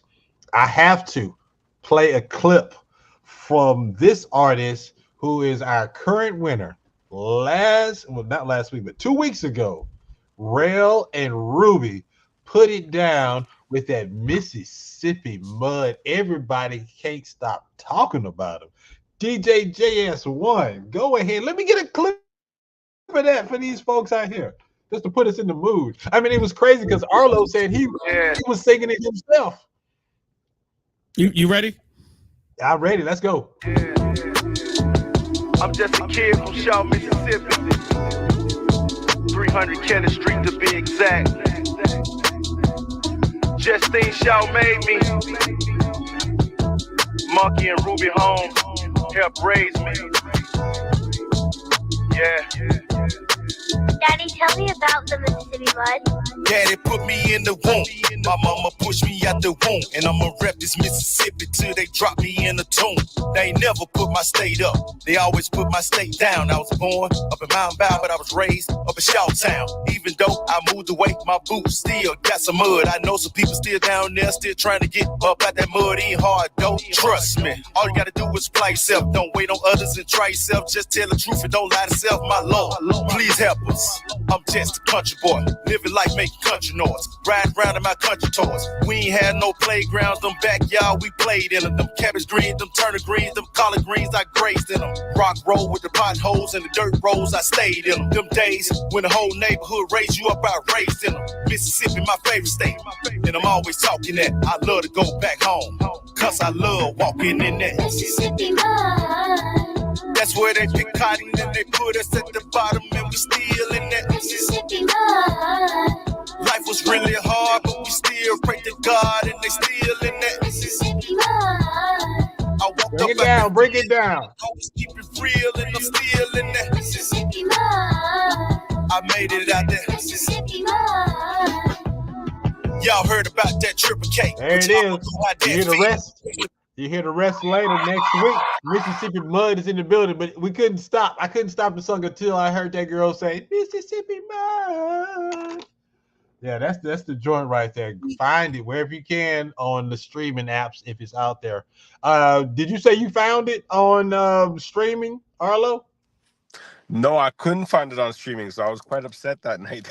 I have to play a clip from this artist who is our current winner. Not last week, but 2 weeks ago, Rail and Ruby put it down with that Mississippi mud. Everybody can't stop talking about him. DJ JS1, go ahead. Let me get a clip of that for these folks out here, just to put us in the mood. I mean, it was crazy because Arlo said he was singing it himself. You ready? I'm ready. Let's go. I'm just a kid from Shaw, Mississippi. 300 Kennedy Street to be exact. Justine Shaw made me. Monkey and Ruby home helped raise me. Yeah. Daddy, tell me about the Mississippi mud. Daddy put me in the womb. My mama pushed me out the womb. And I'ma rep this Mississippi till they drop me in the tomb. They never put my state up. They always put my state down. I was born up in Mountain Bow, but I was raised up in Shawtown. Even though I moved away, my boots still got some mud. I know some people still down there, still trying to get up out that mud. Ain't hard though, trust me. All you gotta do is fly yourself. Don't wait on others and try yourself. Just tell the truth and don't lie to self, my Lord. Please help us. I'm just a country boy, living life making country noise. Riding around in my country toys. We ain't had no playgrounds, them backyard we played in them. Them cabbage greens, them turnip greens, them collard greens, I grazed in them. Rock road with the potholes and the dirt roads, I stayed in them. Them days when the whole neighborhood raised you up, I raised in them. Mississippi, my favorite state, and I'm always talking that. I love to go back home, cause I love walking in that Mississippi mud. That's where they pick cotton and they put us at the bottom and we still in that Mississippi mud. Life was really hard, but we still pray to God and they still in that Mississippi Bring it down. Bring it down. Always keep it real, and I'm still in that Mississippi mud. I made it out there. Mississippi mud. Y'all heard about that triple K. There it is. You hear the rest. You hear the rest later next week. Mississippi Mud is in the building, but we couldn't stop. I couldn't stop the song until I heard that girl say Mississippi Mud. Yeah, that's the joint right there. Find it wherever you can on the streaming apps if it's out there. Did you say you found it on streaming, Arlo? No, I couldn't find it on streaming, so I was quite upset that night.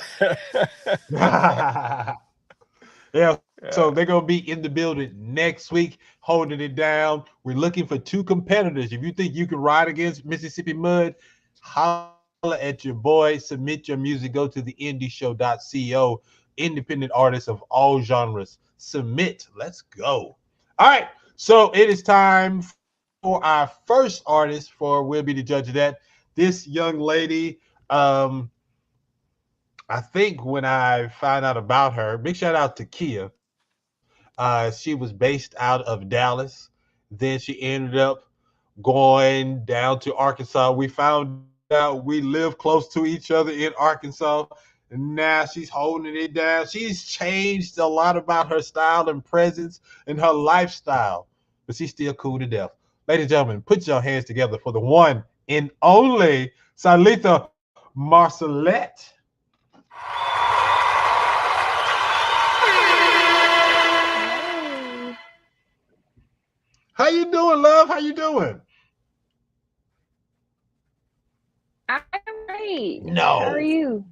Yeah, so they're going to be in the building next week, holding it down. We're looking for 2 competitors. If you think you can ride against Mississippi Mud, holla at your boy. Submit your music. Go to the indieshow.co. Independent artists of all genres. Submit. Let's go. All right, so it is time for our first artist for We'll Be the Judge of That. This young lady, I think when I found out about her, big shout out to Kia. She was based out of Dallas. Then she ended up going down to Arkansas. We found out we live close to each other in Arkansas. And now she's holding it down. She's changed a lot about her style and presence and her lifestyle, but she's still cool to death. Ladies and gentlemen, put your hands together for the one and only Salitha Marcelette. How you doing, love? How you doing? I'm great. No. How are you?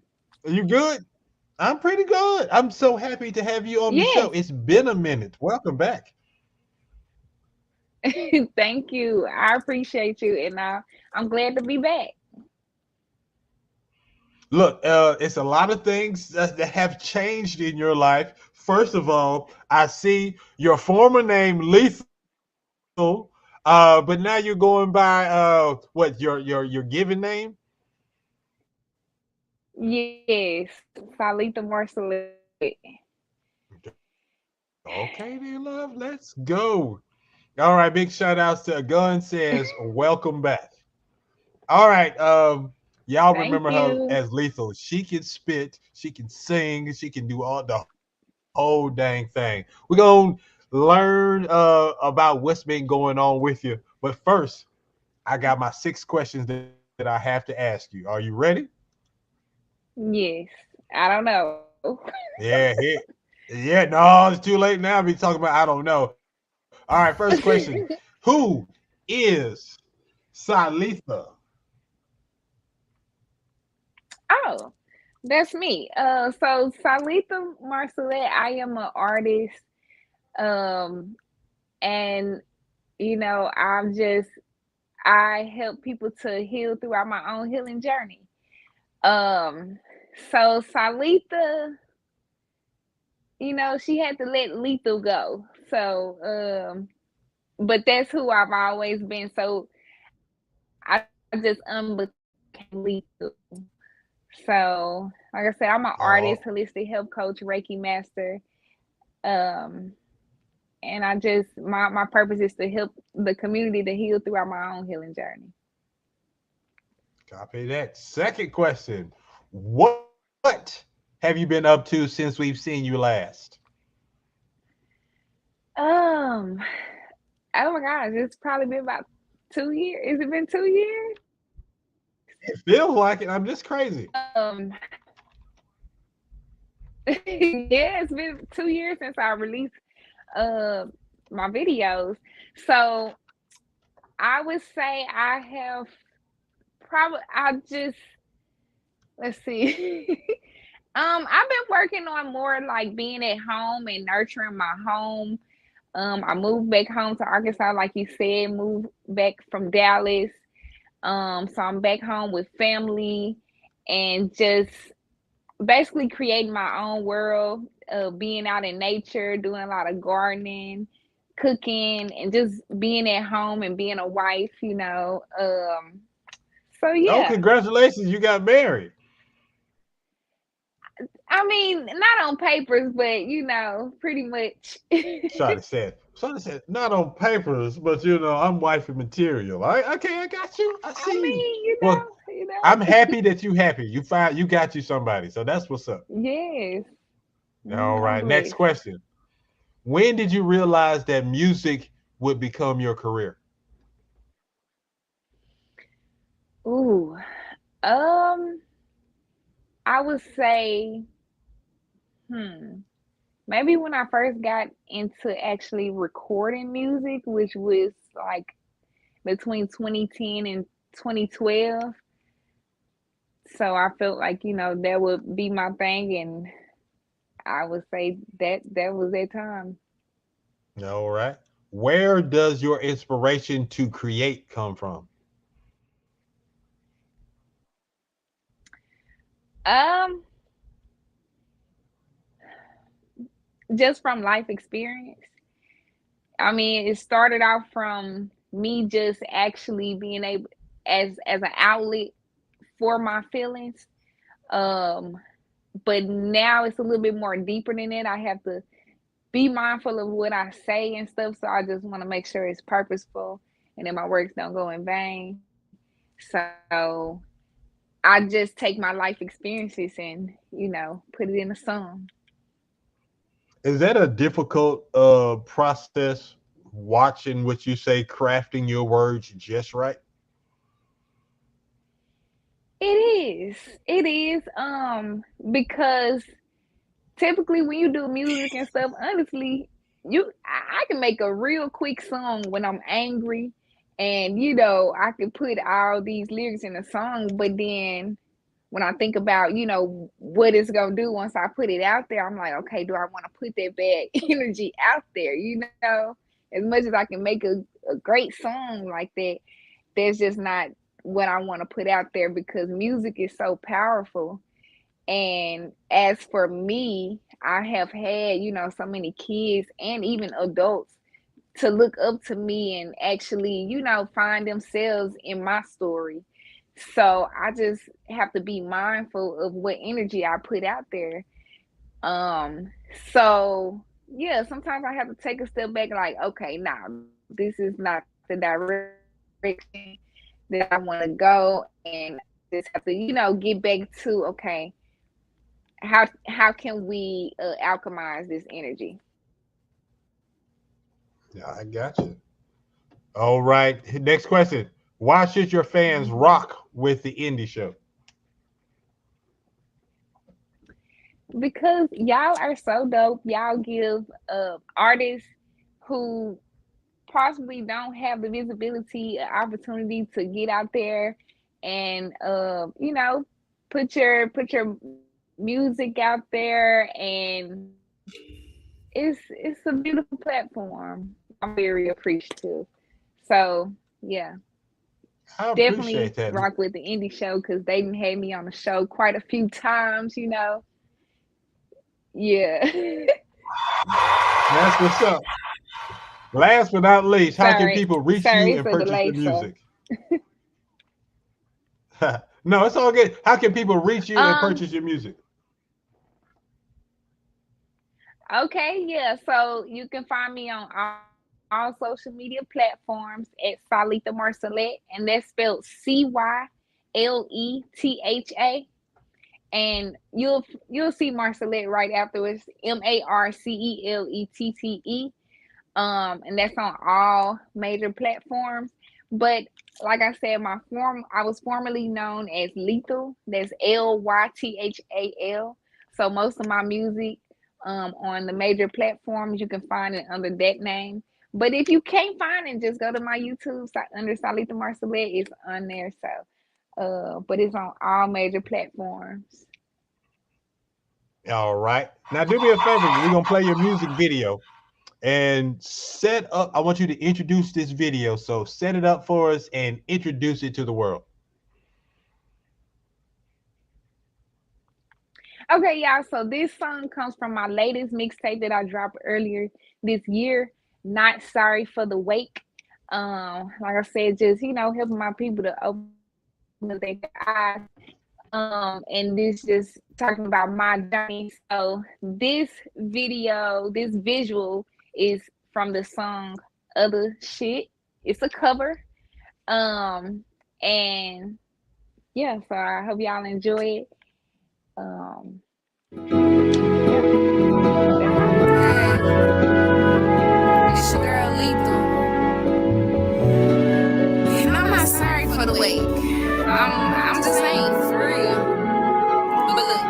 Are you good? I'm pretty good. I'm so happy to have you on the show. It's been a minute. Welcome back. Thank you. I appreciate you, and I'm glad to be back. Look, it's a lot of things that have changed in your life. First of all, I see your former name, Lethal. But now you're going by what your given name? Yes, Salitha Marcelette. Okay, dear love, let's go. All right, big shout outs to Gun says welcome back. All right, y'all remember her as Lethal. She can spit, she can sing, she can do all the whole dang thing. We're gonna learn about what's been going on with you. But first, I got my 6 questions that I have to ask you. Are you ready? Yes. I don't know. Yeah. No, it's too late now to be talking about I don't know. All right, first question. Who is Salitha? Oh, that's me. So Salitha Marcelette, I am an artist. And you know, I help people to heal throughout my own healing journey. So Salitha, you know, she had to let Lethal go. So, but that's who I've always been. So I just became Lethal. So, like I said, I'm an artist, holistic health coach, Reiki master. And I just, my purpose is to help the community to heal throughout my own healing journey. Copy that. Second question. What have you been up to since we've seen you last? Oh my gosh, it's probably been about 2 years. Has it been 2 years? It feels like it. I'm just crazy. Yeah, it's been 2 years since I released my videos. So I would say I have let's see. I've been working on more like being at home and nurturing my home. I moved back home to Arkansas, like you said, moved back from Dallas. So I'm back home with family and just basically creating my own world, being out in nature, doing a lot of gardening, cooking, and just being at home and being a wife, you know. So yeah. Oh, congratulations, you got married. I mean, not on papers, but pretty much. Shawty said, not on papers, but I'm wifey material. Okay, I got you. I see I you. mean, Well, I'm happy that you happy. You got you somebody. So that's what's up. Yes. All I'm right. Next blessed. question. When did you realize that music would become your career? Ooh. I would say, maybe when I first got into actually recording music, which was like between 2010 and 2012. So I felt like, that would be my thing, and I would say that was that time. All right. Where does your inspiration to create come from? Um, just from life experience. I mean, it started out from me just actually being able as an outlet for my feelings. Um, but now it's a little bit more deeper than that. I have to be mindful of what I say and stuff. So I just want to make sure it's purposeful and that my works don't go in vain. So I just take my life experiences and, put it in a song. Is that a difficult process watching what you say, crafting your words just right? It is. It is. Because typically when you do music and stuff, honestly, I can make a real quick song when I'm angry, and I can put all these lyrics in a song, but then when I think about what it's gonna do once I put it out there, I'm like, okay, do I want to put that bad energy out there? As much as I can make a great song like that, that's just not what I want to put out there, because music is so powerful. And as for me, I have had, so many kids and even adults to look up to me and actually, find themselves in my story. So I just have to be mindful of what energy I put out there. Um, so yeah, sometimes I have to take a step back, like, okay, now this is not the direction that I want to go, and just have to, get back to, okay, how can we alchemize this energy? Yeah, I got you. All right. Next question. Why should your fans rock with the indie show? Because y'all are so dope. Y'all give artists who possibly don't have the visibility, opportunity to get out there and put your music out there, and it's a beautiful platform. I'm very appreciative. So yeah, I appreciate definitely that. rock with the indie show, because they didn't have me on the show quite a few times. Yeah. That's what's up. Last but not least, how can Sorry, people reach sorry, you it's and a purchase delay, your so music? No, it's all good. How can people reach you and purchase your music? Okay, yeah. So you can find me on all social media platforms at Salita Marcelet, and that's spelled Cyletha. And you'll see Marcelet right afterwards, Marcellette. And that's on all major platforms. But like I said, I was formerly known as Lethal. That's Lythal. So most of my music on the major platforms, you can find it under that name. But if you can't find it, just go to my YouTube under Salita Marcelet. It's on there. So but it's on all major platforms. All right. Now do me a favor. We're gonna play your music video and set up. I want you to introduce this video. So set it up for us and introduce it to the world. Okay, y'all. So this song comes from my latest mixtape that I dropped earlier this year. Not sorry for the wake. Like I said, just helping my people to open their eyes. And this just talking about my journey. So this video, this visual is from the song Other Shit. It's a cover. And yeah, so I hope y'all enjoy it. It's your girl Lethal. And I'm not sorry for the wait. I'm just saying for real. But look,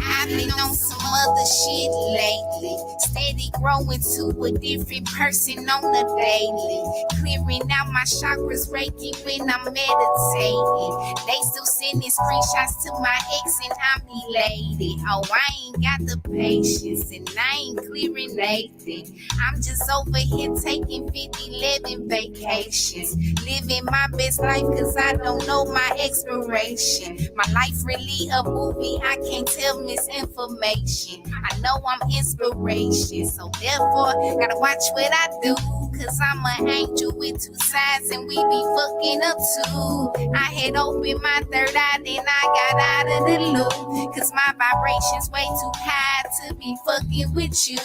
I've been on some other shit lately. Steady growing to a different person on the daily. Clearing out my chakras, reiki when I'm meditating. They still sending screenshots to my ex and I'm elated. Oh, I ain't got the patience and I ain't clearing Nathan. I'm just over here taking 50-11 vacations. Living my best life cause I don't know my expiration. My life really a movie, I can't tell misinformation. I know I'm inspiration, so therefore gotta watch what I do. Cause I'm an angel with two sides and we be fucking up too. I had opened my third eye, then I got out of the loop. Cause my vibration's way too high to be fucking with you.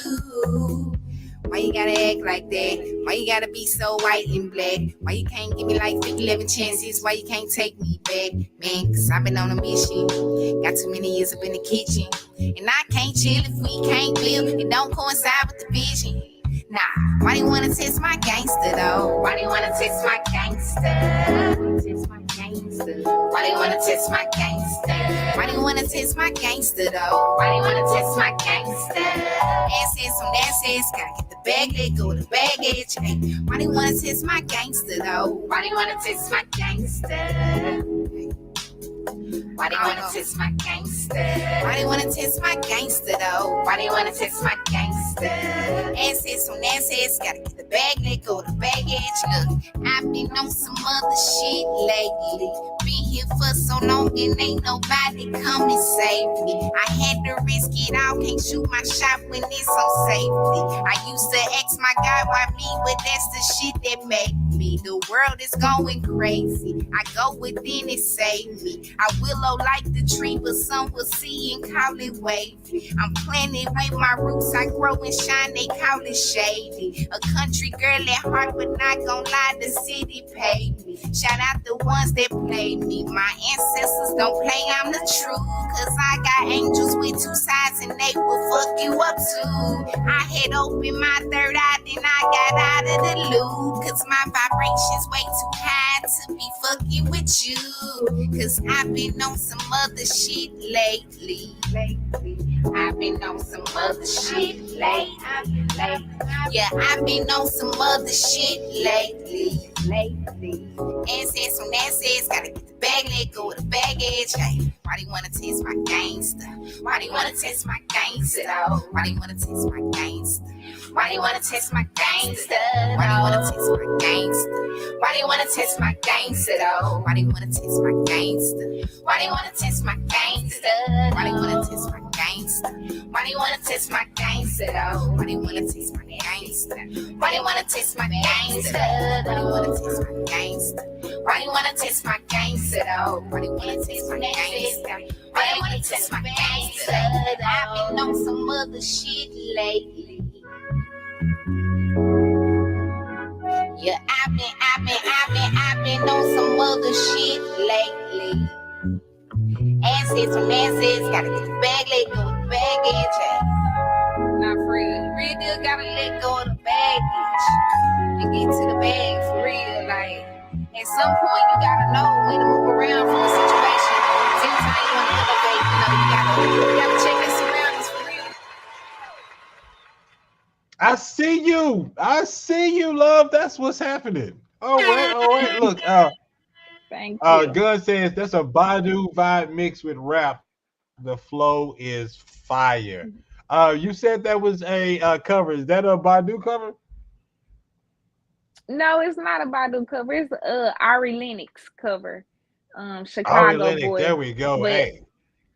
Why you gotta act like that? Why you gotta be so white and black? Why you can't give me like 50-11 chances? Why you can't take me back? Man, cause I've been on a mission. Got too many years up in the kitchen. And I can't chill if we can't build. It don't coincide with the vision. Nah, why do you wanna test my gangster though? Why do you wanna test my gangster? Why do you wanna test my gangster? Why do you wanna test my gangster though? Why do you wanna test my gangster? Assets on assets, gotta get the bag, let go the baggage. Hey, why do you wanna test my gangster though? Why do you wanna test my gangster? Why do you wanna test my gangster? Why do you wanna test my gangster though? Why do you wanna test my gangster? Assets on assets, gotta get the bag, let go the baggage. Look, I've been on some other shit lately. Been here for so long and ain't nobody come and save me. I had to risk it all, can't shoot my shot when it's on safety. I used to ask my God why me, but that's the shit that made me. The world is going crazy. I go within and save me. I willow like the tree, but some will see and call it wavy. I'm planted with my roots, I grow and shine, they call it shady. A country girl at heart, but not gon' lie, the city paid me. Shout out the ones that played me. My ancestors don't play, I'm the truth. Cause I got angels with two sides and they will fuck you up too. I had opened my third eye, then I got out of the loop. Cause my vibration's way too high to be fucking with you. Cause I've been on some other shit lately. I've been on some other shit lately. Yeah, I've been on some other shit lately. Assets on assets, gotta get the bag, let go of the baggage. Hey, why do you wanna test my gangster? Why do you wanna test my gangster? Why do you wanna test my gangster? Why do you wanna test my gangster? Why do you wanna test my gangster? Why do you wanna test my gangster though? Why do you wanna test my gangster? Why do you wanna test my gangster? Why do you wanna test my gangster? Why do you wanna test my gangster though? Why do you wanna test my gangster? Why do you wanna test my gangster? Why do you wanna test my gangster? Why do you wanna test my gangster though? Why do you wanna test my gangster? Why do you wanna test my gangster? I've been on some other shit lately. Yeah, I've been on some other shit lately. Assets on assets, gotta get the bag, let go of the baggage. Hey. Not free, you really do gotta let go of the baggage and get to the bag for real. Like, at some point, you gotta know when to move around from a situation. Anytime you wanna elevate, you gotta check your surroundings for real. I see you, love. That's what's happening. All right. Look, thank you. Gun says that's a Badu vibe mixed with rap. The flow is fire. You said that was a cover. Is that a Badu cover? No, it's not a Badu cover. It's a Ari Lennox cover. Chicago Ari Lennox, boy. there we go. But, hey.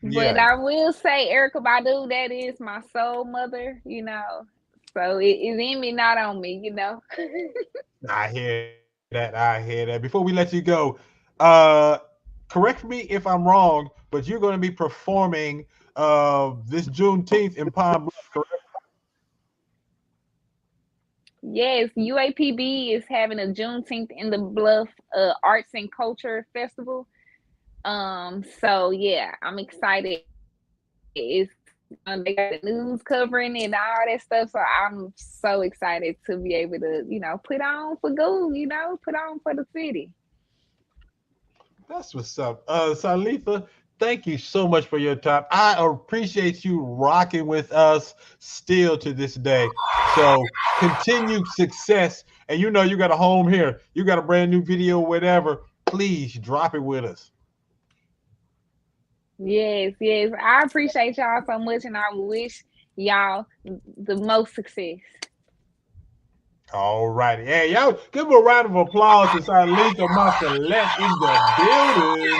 Yeah. But I will say Erykah Badu, that is my soul mother, you know. So it is in me, not on me, you know. I hear that. Before we let you go, correct me if I'm wrong, but you're going to be performing this Juneteenth in Palm Bluff, correct? Yes, UAPB is having a Juneteenth in the Bluff Arts and Culture Festival. So yeah, I'm excited. It's they got the news covering it and all that stuff. So I'm so excited to be able to, put on for good, put on for the city. That's what's up. Salitha, thank you so much for your time. I appreciate you rocking with us still to this day. So continued success. And you got a home here. You got a brand new video, whatever. Please drop it with us. Yes. I appreciate y'all so much, and I wish y'all the most success. All righty. Hey, y'all give a round of applause to Salitha Montalette in the building.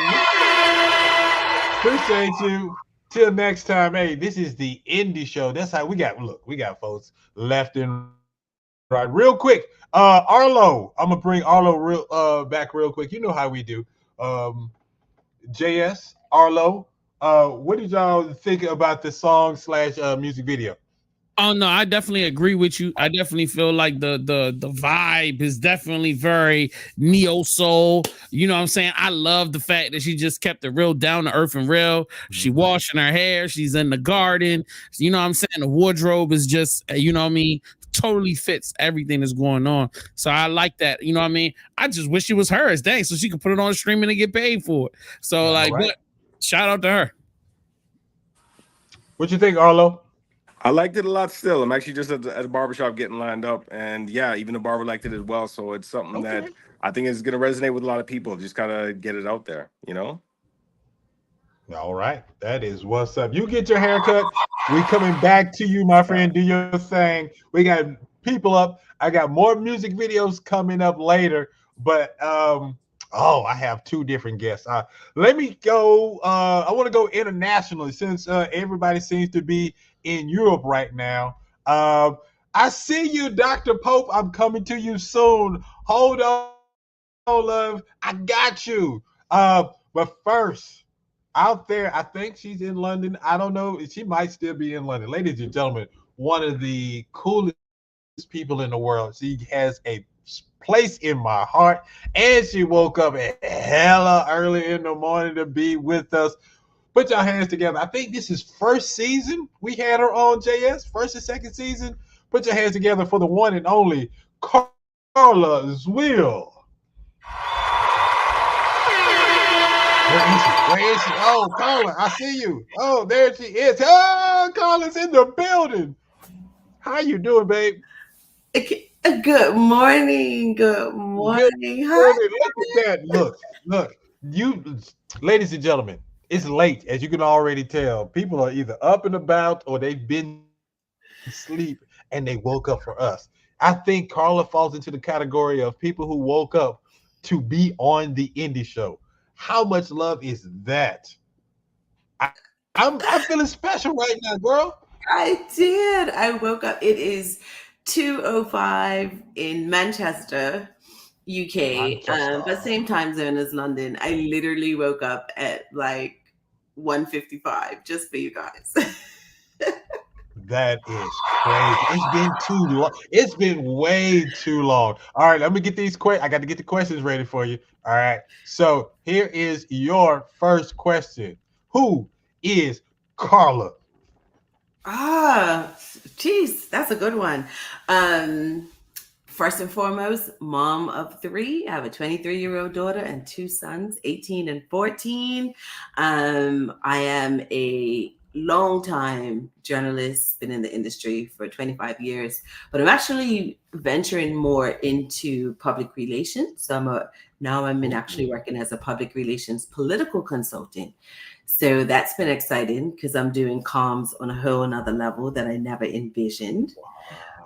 Appreciate you. Till next time. Hey, this is the Indie Show. That's how we got folks left and right. Real quick. Arlo. I'm gonna bring Arlo back real quick. You know how we do. JS, Arlo, what did y'all think about the song / music video? Oh no, I definitely agree with you. I definitely feel like the vibe is definitely very neo soul. You know what I'm saying? I love the fact that she just kept it real down to earth and real. She washing her hair, she's in the garden. You know what I'm saying? The wardrobe is just, totally fits everything that's going on. So I like that. You know what I mean? I just wish it was hers, dang, so she could put it on streaming and get paid for it. So but shout out to her. What you think, Arlo? I liked it a lot still. I'm actually just at the barbershop getting lined up. And yeah, even the barber liked it as well. So it's something that I think is going to resonate with a lot of people. Just kind of get it out there, All right. That is what's up. You get your haircut. We coming back to you, my friend. Do your thing. We got people up. I got more music videos coming up later. But I have two different guests. Let me go. I want to go internationally since everybody seems to be in Europe right now. I see you, Dr. Pope. I'm coming to you soon. Hold on, love. I got you. But first, out there, I think she's in London. I don't know. She might still be in London. Ladies and gentlemen, one of the coolest people in the world. She has a place in my heart, and she woke up hella early in the morning to be with us. Put your hands together. I think this is first season we had her on, JS. First and second season. Put your hands together for the one and only Carla Zwill. Where is she? Oh, Carla, I see you. Oh, there she is. Oh, Carla's in the building. How you doing, babe? Good morning. Good morning. Hi. Look at that. Look. You, ladies and gentlemen, it's late, as you can already tell. People are either up and about or they've been asleep and they woke up for us. I think Carla falls into the category of people who woke up to be on the Indie Show. How much love is that? I'm feeling special right now, girl. I did. I woke up. It is 2:05 in Manchester, UK, but same time zone as London. I literally woke up at like 1:55 just for you guys. That is crazy. It's been too long. It's been way too long. All right, let me get these questions. I got to get the questions ready for you. All right. So here is your first question. Who is Carla? Geez, that's a good one. First and foremost, mom of three. I have a 23-year-old daughter and two sons, 18 and 14. I am a long-time journalist, been in the industry for 25 years, but I'm actually venturing more into public relations. So I'm actually working as a public relations political consultant. So that's been exciting because I'm doing comms on a whole nother level that I never envisioned.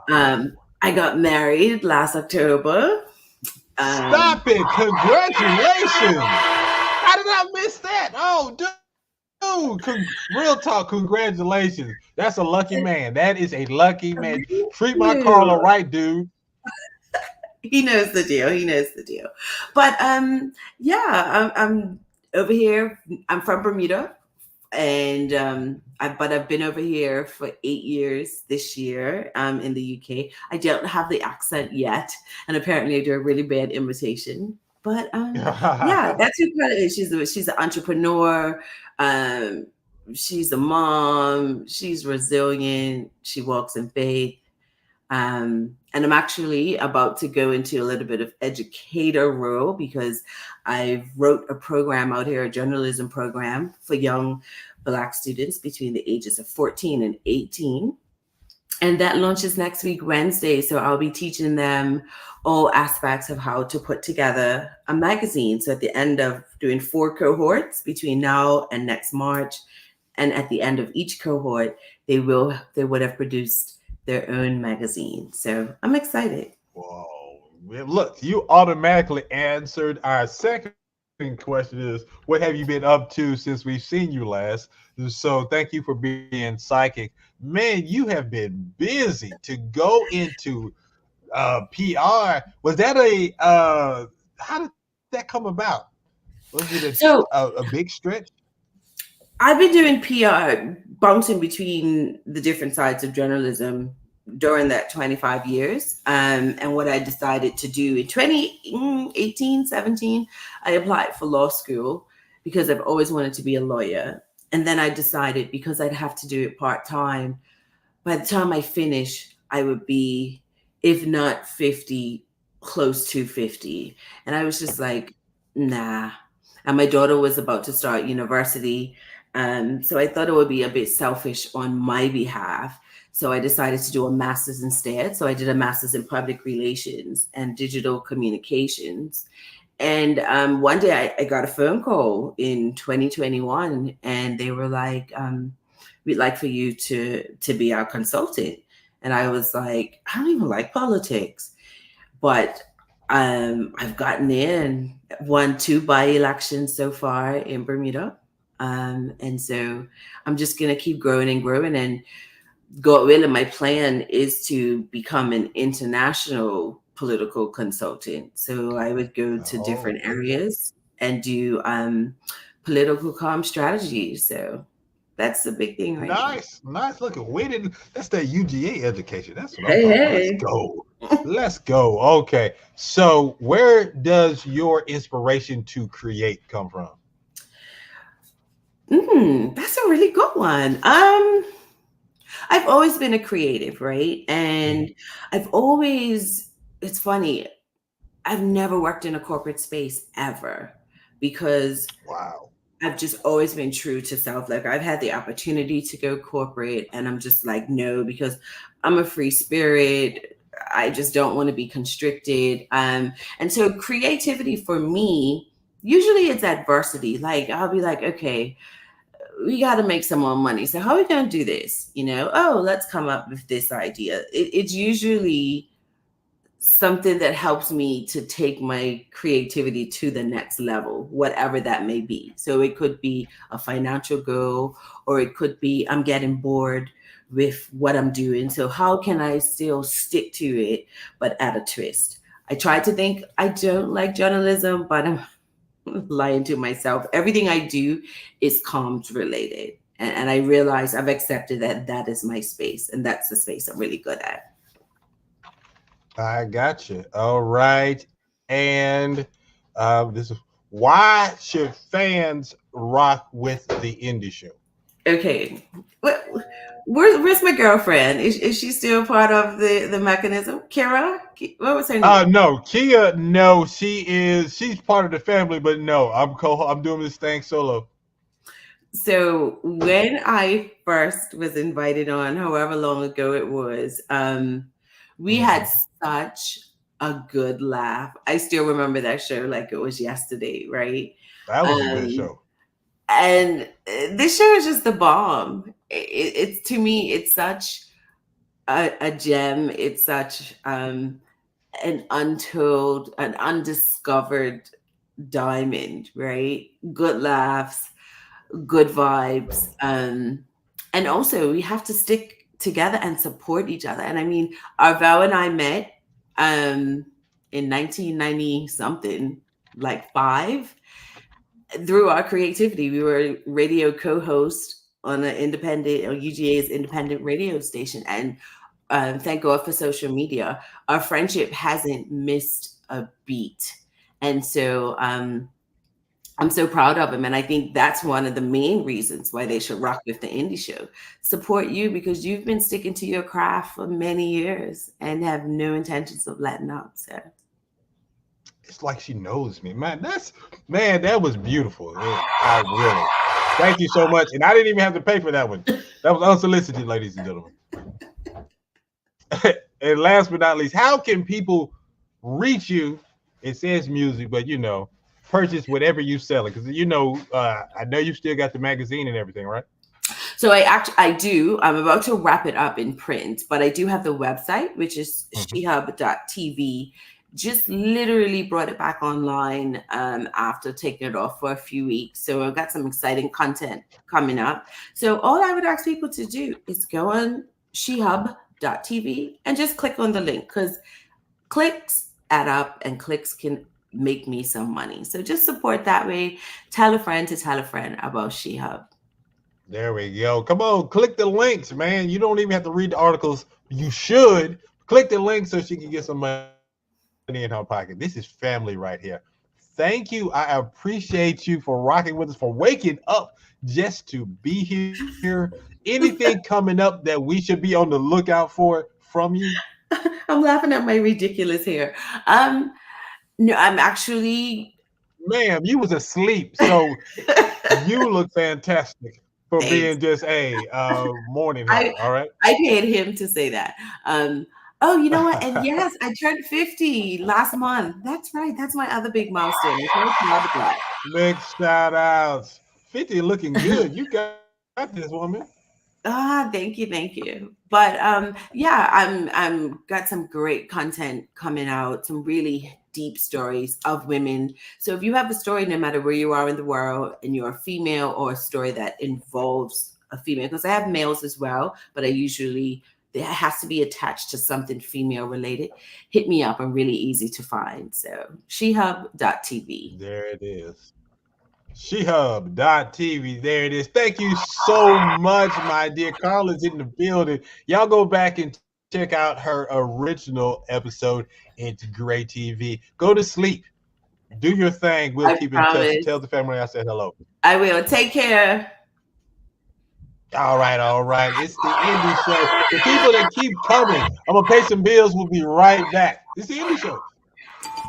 I got married last October. Stop it. Congratulations. How did I miss that? Oh, dude. Real talk, congratulations. That's a lucky man. That is a lucky man. Treat my Carla right, dude. He knows the deal. But I'm over here, I'm from Bermuda, and I've been over here for 8 years this year in the UK. I don't have the accent yet, and apparently I do a really bad imitation. But yeah, that's who Carla is. She's an entrepreneur. She's a mom. She's resilient. She walks in faith. And I'm actually about to go into a little bit of educator role because I wrote a program out here, a journalism program for young Black students between the ages of 14 and 18. And that launches next week, Wednesday. So I'll be teaching them all aspects of how to put together a magazine. So at the end of doing 4 cohorts between now and next March, and at the end of each cohort, they would have produced their own magazine. So I'm excited. Whoa. Look, you automatically answered our second question is, what have you been up to since we've seen you last? So thank you for being psychic. Man, you have been busy to go into PR. Was that how did that come about? Was it a big stretch? I've been doing PR, bouncing between the different sides of journalism during that 25 years. And what I decided to do in 2018, 17, I applied for law school because I've always wanted to be a lawyer. And then I decided because I'd have to do it part-time, by the time I finish, I would be, if not 50, close to 50. And I was just like, nah. And my daughter was about to start university. So I thought it would be a bit selfish on my behalf. So I decided to do a master's instead. So I did a master's in public relations and digital communications. And one day I got a phone call in 2021 and they were like, we'd like for you to be our consultant. And I was like, I don't even like politics, but I've gotten in, won 2 by-elections so far in Bermuda. And so I'm just going to keep growing and growing, and God willing, my plan is to become an international political consultant. So I would go to different areas and do political comm strategies. So that's the big thing right now. Nice. Look, that's that UGA education. That's what I'm talking about. Let's go. Let's go. Okay. So where does your inspiration to create come from? That's a really good one. I've always been a creative, right? And it's funny, I've never worked in a corporate space ever because I've just always been true to self. Like I've had the opportunity to go corporate and I'm just like, no, because I'm a free spirit. I just don't want to be constricted. And so creativity for me, usually it's adversity. Like I'll be like, okay, we got to make some more money. So how are we going to do this? Let's come up with this idea. It's usually something that helps me to take my creativity to the next level, whatever that may be. So it could be a financial goal, or it could be I'm getting bored with what I'm doing. So how can I still stick to it, but add a twist? I try to think I don't like journalism, but I'm lying to myself. Everything I do is comms related. And I realize I've accepted that is my space, and that's the space I'm really good at. I got you. All right. And this is why should fans rock with the indie show? Okay. Where's my girlfriend? Is she still part of the mechanism? Kira? What was her name? No, Kia. No, she's part of the family, but no, I'm doing this thing solo. So when I first was invited on, however long ago it was, we had such a good laugh. I still remember that show like it was yesterday, right? That was a good show. And this show is just the bomb. It's to me, it's such a gem. It's such an untold, an undiscovered diamond, right? Good laughs, good vibes. And also we have to stick together and support each other. And I mean, Arvel and I met in 1990 something, like 5. through our creativity. We were radio co-host on an independent, or UGA's independent radio station. And thank God for social media, our friendship hasn't missed a beat. And so I'm so proud of him. And I think that's one of the main reasons why they should rock with the indie show. Support you because you've been sticking to your craft for many years and have no intentions of letting up. So it's like she knows me, man. That was beautiful. I really thank you so much. And I didn't even have to pay for that one. That was unsolicited, ladies and gentlemen. And last but not least, how can people reach you? It says music, but purchase whatever you sell it, because I know you still got the magazine and everything, right? So I do. I'm about to wrap it up in print, but I do have the website, which is shehub.tv. Just literally brought it back online after taking it off for a few weeks. So I've got some exciting content coming up. So all I would ask people to do is go on shehub.tv and just click on the link, because clicks add up and clicks can make me some money. So just support that way. Tell a friend to tell a friend about Shehub. There we go. Come on, click the links, man. You don't even have to read the articles. You should click the link so she can get some money in her pocket. This is family right here. Thank you. I appreciate you for rocking with us, for waking up just to be here. Anything coming up that we should be on the lookout for from you? I'm laughing at my ridiculous hair. No, I'm actually... Ma'am, you was asleep, so you look fantastic for being just a morning hoe, all right? I paid him to say that. Oh, you know what? And yes, I turned 50 last month. That's right. That's my other big milestone. Big shout outs. 50 looking good. You got this, woman. Thank you. But yeah, I'm got some great content coming out, some really deep stories of women. So if you have a story, no matter where you are in the world, and you're a female, or a story that involves a female, because I have males as well, but it has to be attached to something female related, hit me up. I'm really easy to find. So shehub.tv. There it is. Shehub.tv. There it is. Thank you so much, my dear. Carla's in the building. Y'all go back and check out her original episode. It's great TV. Go to sleep. Do your thing. We'll keep in touch. Tell the family I said hello. I will. Take care. All right. It's the Indie Show. The people that keep coming. I'm going to pay some bills. We'll be right back. It's the Indie Show.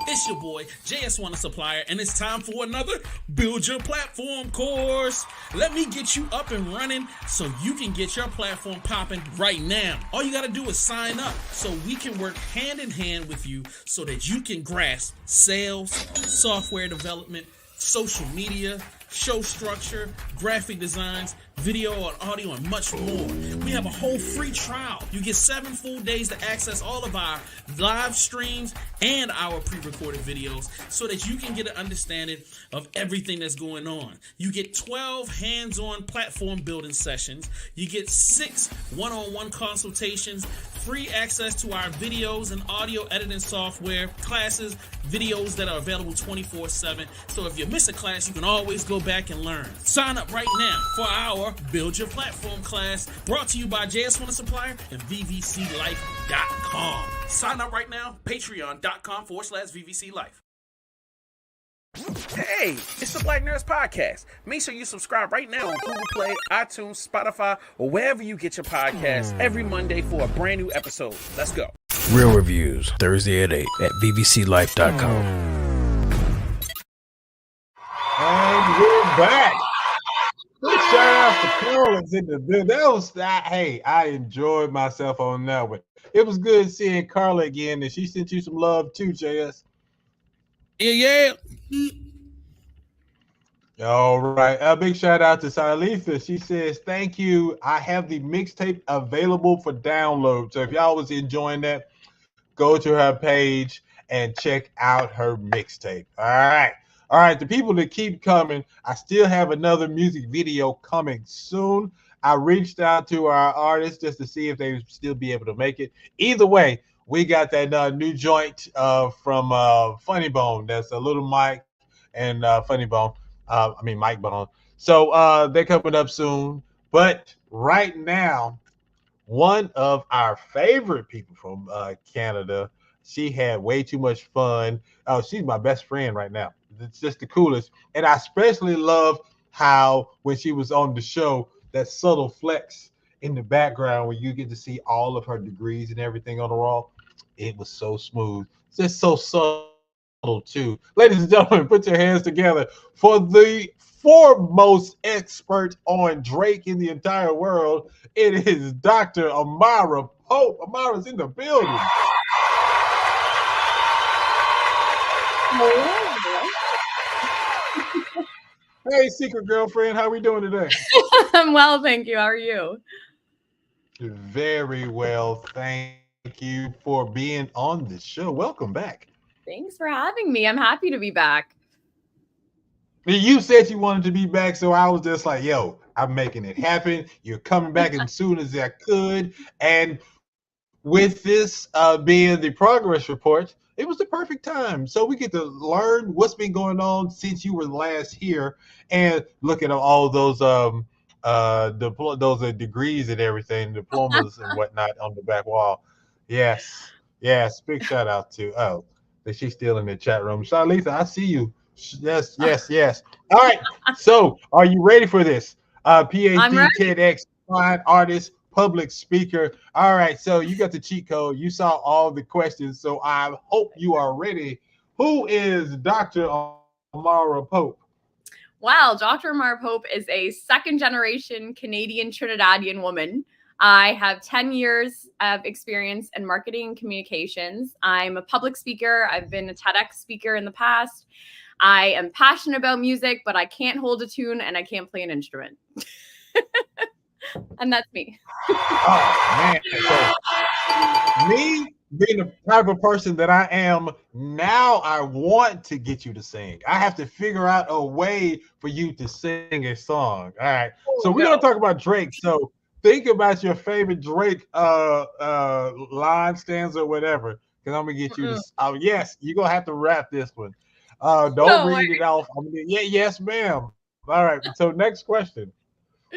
It's your boy, JS Wanna Supplier, and it's time for another Build Your Platform course. Let me get you up and running so you can get your platform popping right now. All you gotta do is sign up so we can work hand in hand with you so that you can grasp sales, software development, social media, show structure, graphic designs, video and audio, and much more. We have a whole free trial. You get 7 full days to access all of our live streams and our pre-recorded videos so that you can get an understanding of everything that's going on. You get 12 hands-on platform building sessions. You get 6 one-on-one consultations, free access to our videos and audio editing software, classes, videos that are available 24/7. So if you miss a class, you can always go back and learn. Sign up right now for our Build Your Platform class, brought to you by JS Wanna Supplier and VVCLife.com. Sign up right now, patreon.com/VVCLife. Hey, it's the Black Nerds Podcast. Make sure you subscribe right now on Google Play, iTunes, Spotify, or wherever you get your podcasts every Monday for a brand new episode. Let's go. Real Reviews, Thursday at 8 at VVCLife.com. And we're back. Big shout out to Carla's in the building. Hey, I enjoyed myself on that one. It was good seeing Carla again, and she sent you some love too, JS. Yeah. All right. A big shout out to Salifa. She says, thank you. I have the mixtape available for download. So if y'all was enjoying that, go to her page and check out her mixtape. All right, the people that keep coming, I still have another music video coming soon. I reached out to our artists just to see if they would still be able to make it. Either way, we got that new joint from Funny Bone. That's a Little Mike and Funny Bone. Mike Bone. So they're coming up soon. But right now, one of our favorite people from Canada, she had way too much fun. Oh, she's my best friend right now. It's just the coolest. And I especially love how when she was on the show, that subtle flex in the background where you get to see all of her degrees and everything on the wall. It was so smooth. It's just so subtle too. Ladies and gentlemen, put your hands together for the foremost expert on Drake in the entire world. It is Dr. Amara Pope. Amara's in the building. Hey, secret girlfriend, how we doing today? I'm well, thank you. How are you? Very well, thank you for being on the show. Welcome back. Thanks for having me. I'm happy to be back. You said you wanted to be back, so I was just like, yo, I'm making it happen. You're coming back as soon as I could. And with this being the progress report, it was the perfect time. So we get to learn what's been going on since you were last here and look at all those degrees and everything, diplomas and whatnot on the back wall. Yes. Big shout out to she's still in the chat room. Charlize, I see you. Yes. All right. So are you ready for this? PhD, TEDx, fine artist, public speaker. All right. So you got the cheat code. You saw all the questions. So I hope you are ready. Who is Dr. Amara Pope? Wow. Dr. Amara Pope is a second-generation Canadian Trinidadian woman. I have 10 years of experience in marketing and communications. I'm a public speaker. I've been a TEDx speaker in the past. I am passionate about music, but I can't hold a tune and I can't play an instrument. And that's me. Oh, man. So, me being the type of person that I am, now I want to get you to sing. I have to figure out a way for you to sing a song. All right. So we're going to talk about Drake. So think about your favorite Drake line, stanza, or whatever. Because I'm going to get you to, yes, you're going to have to rap this one. Don't read it off. Yes, ma'am. All right. So next question.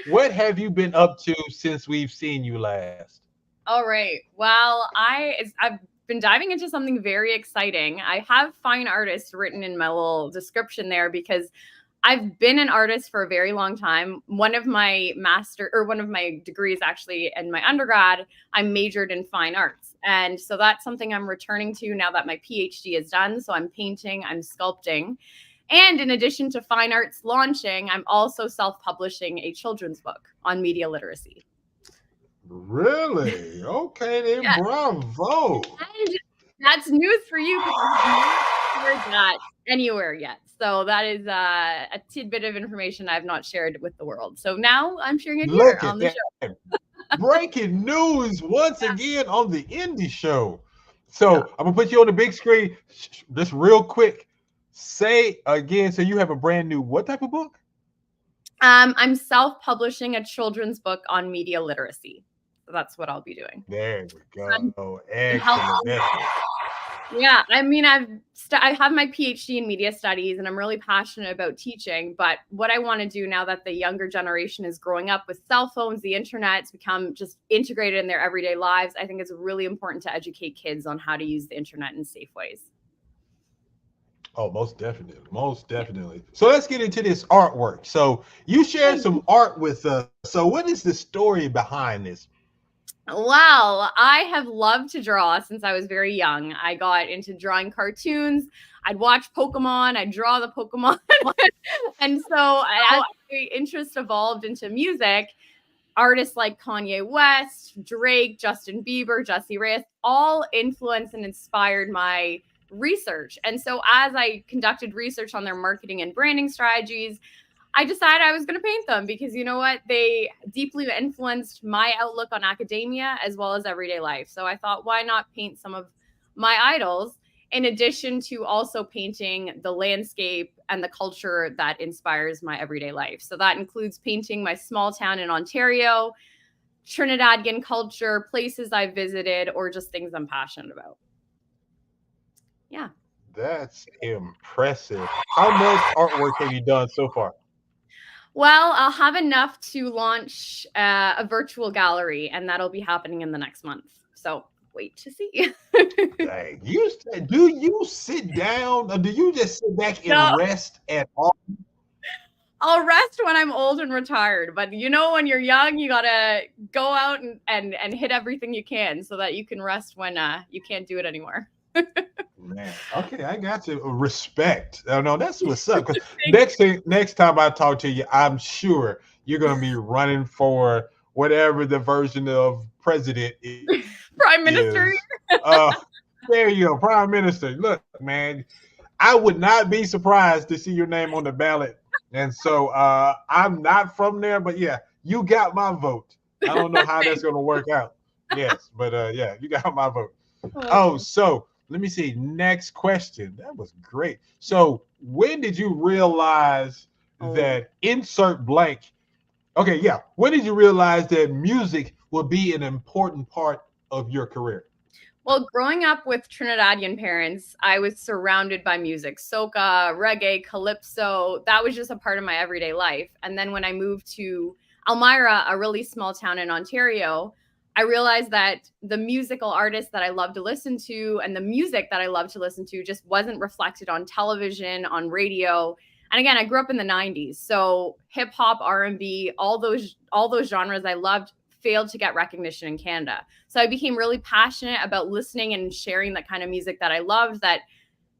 What have you been up to since we've seen you last? All right. Well, I've been diving into something very exciting. I have fine artist written in my little description there because I've been an artist for a very long time. One of my degrees actually in my undergrad, I majored in fine arts. And so that's something I'm returning to now that my PhD is done. So I'm painting, I'm sculpting. And in addition to fine arts launching, I'm also self-publishing a children's book on media literacy. Really? Okay, then yes. Bravo. And that's news for you because I've not heard that anywhere yet. So that is a tidbit of information I've not shared with the world. So now I'm sharing it here on the show. Breaking news once again on the Indie Show. So I'm gonna put you on the big screen just real quick. Say again. So you have a brand new what type of book? I'm self-publishing a children's book on media literacy. So that's what I'll be doing. There we go. Excellent. Yeah, I mean, I have my PhD in media studies and I'm really passionate about teaching. But what I want to do now that the younger generation is growing up with cell phones, the internet's become just integrated in their everyday lives. I think it's really important to educate kids on how to use the internet in safe ways. Oh, most definitely. Most definitely. So let's get into this artwork. So you shared some art with us. So what is the story behind this? Well, I have loved to draw since I was very young. I got into drawing cartoons. I'd watch Pokemon. I'd draw the Pokemon. And so as my interest evolved into music, artists like Kanye West, Drake, Justin Bieber, Jessie Reyes, all influenced and inspired my research. And so as I conducted research on their marketing and branding strategies, I decided I was going to paint them because you know what? They deeply influenced my outlook on academia as well as everyday life. So I thought, why not paint some of my idols in addition to also painting the landscape and the culture that inspires my everyday life. So that includes painting my small town in Ontario, Trinidadian culture, places I visited, or just things I'm passionate about. Yeah. That's impressive. How much artwork have you done so far? Well, I'll have enough to launch a virtual gallery, and that'll be happening in the next month. So wait to see. Dang, do you sit down or do you just sit back and No. rest at all? I'll rest when I'm old and retired. But you know, when you're young, you gotta go out and hit everything you can so that you can rest when you can't do it anymore. Man, okay, I got you. Respect. Oh no, that's what's up. 'Cause next time I talk to you, I'm sure you're gonna be running for whatever the version of president is. Prime Minister. There you go, Prime Minister. Look, man, I would not be surprised to see your name on the ballot. And so I'm not from there, but yeah, you got my vote. I don't know how that's gonna work out. Yes, but yeah, you got my vote. Oh, so let me see. Next question. That was great. So when did you realize that insert blank? Okay, yeah. When did you realize that music would be an important part of your career? Well, growing up with Trinidadian parents, I was surrounded by music, soca, reggae, calypso. That was just a part of my everyday life. And then when I moved to Elmira, a really small town in Ontario, I realized that the musical artists that I love to listen to and the music that I love to listen to just wasn't reflected on television, on radio. And again, I grew up in the 90s. So hip hop, R&B, all those genres I loved failed to get recognition in Canada. So I became really passionate about listening and sharing that kind of music that I loved that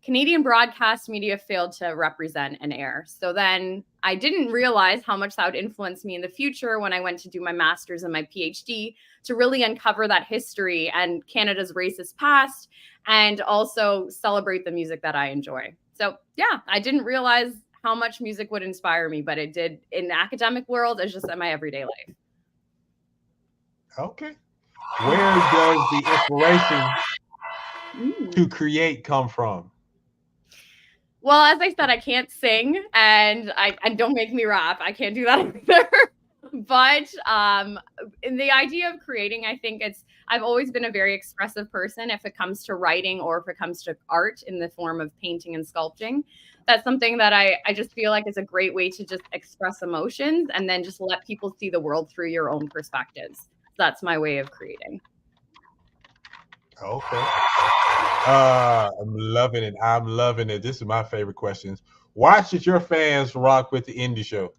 Canadian broadcast media failed to represent and air. So then I didn't realize how much that would influence me in the future when I went to do my master's and my PhD to really uncover that history and Canada's racist past and also celebrate the music that I enjoy. So yeah, I didn't realize how much music would inspire me, but it did in the academic world as just in my everyday life. Okay. Where does the inspiration to create come from? Well, as I said, I can't sing and don't make me rap. I can't do that either. But in the idea of creating, I think I've always been a very expressive person if it comes to writing or if it comes to art in the form of painting and sculpting. That's something that I just feel like is a great way to just express emotions and then just let people see the world through your own perspectives. That's my way of creating. Okay. I'm loving it. I'm loving it. This is my favorite questions. Why should your fans rock with the indie show?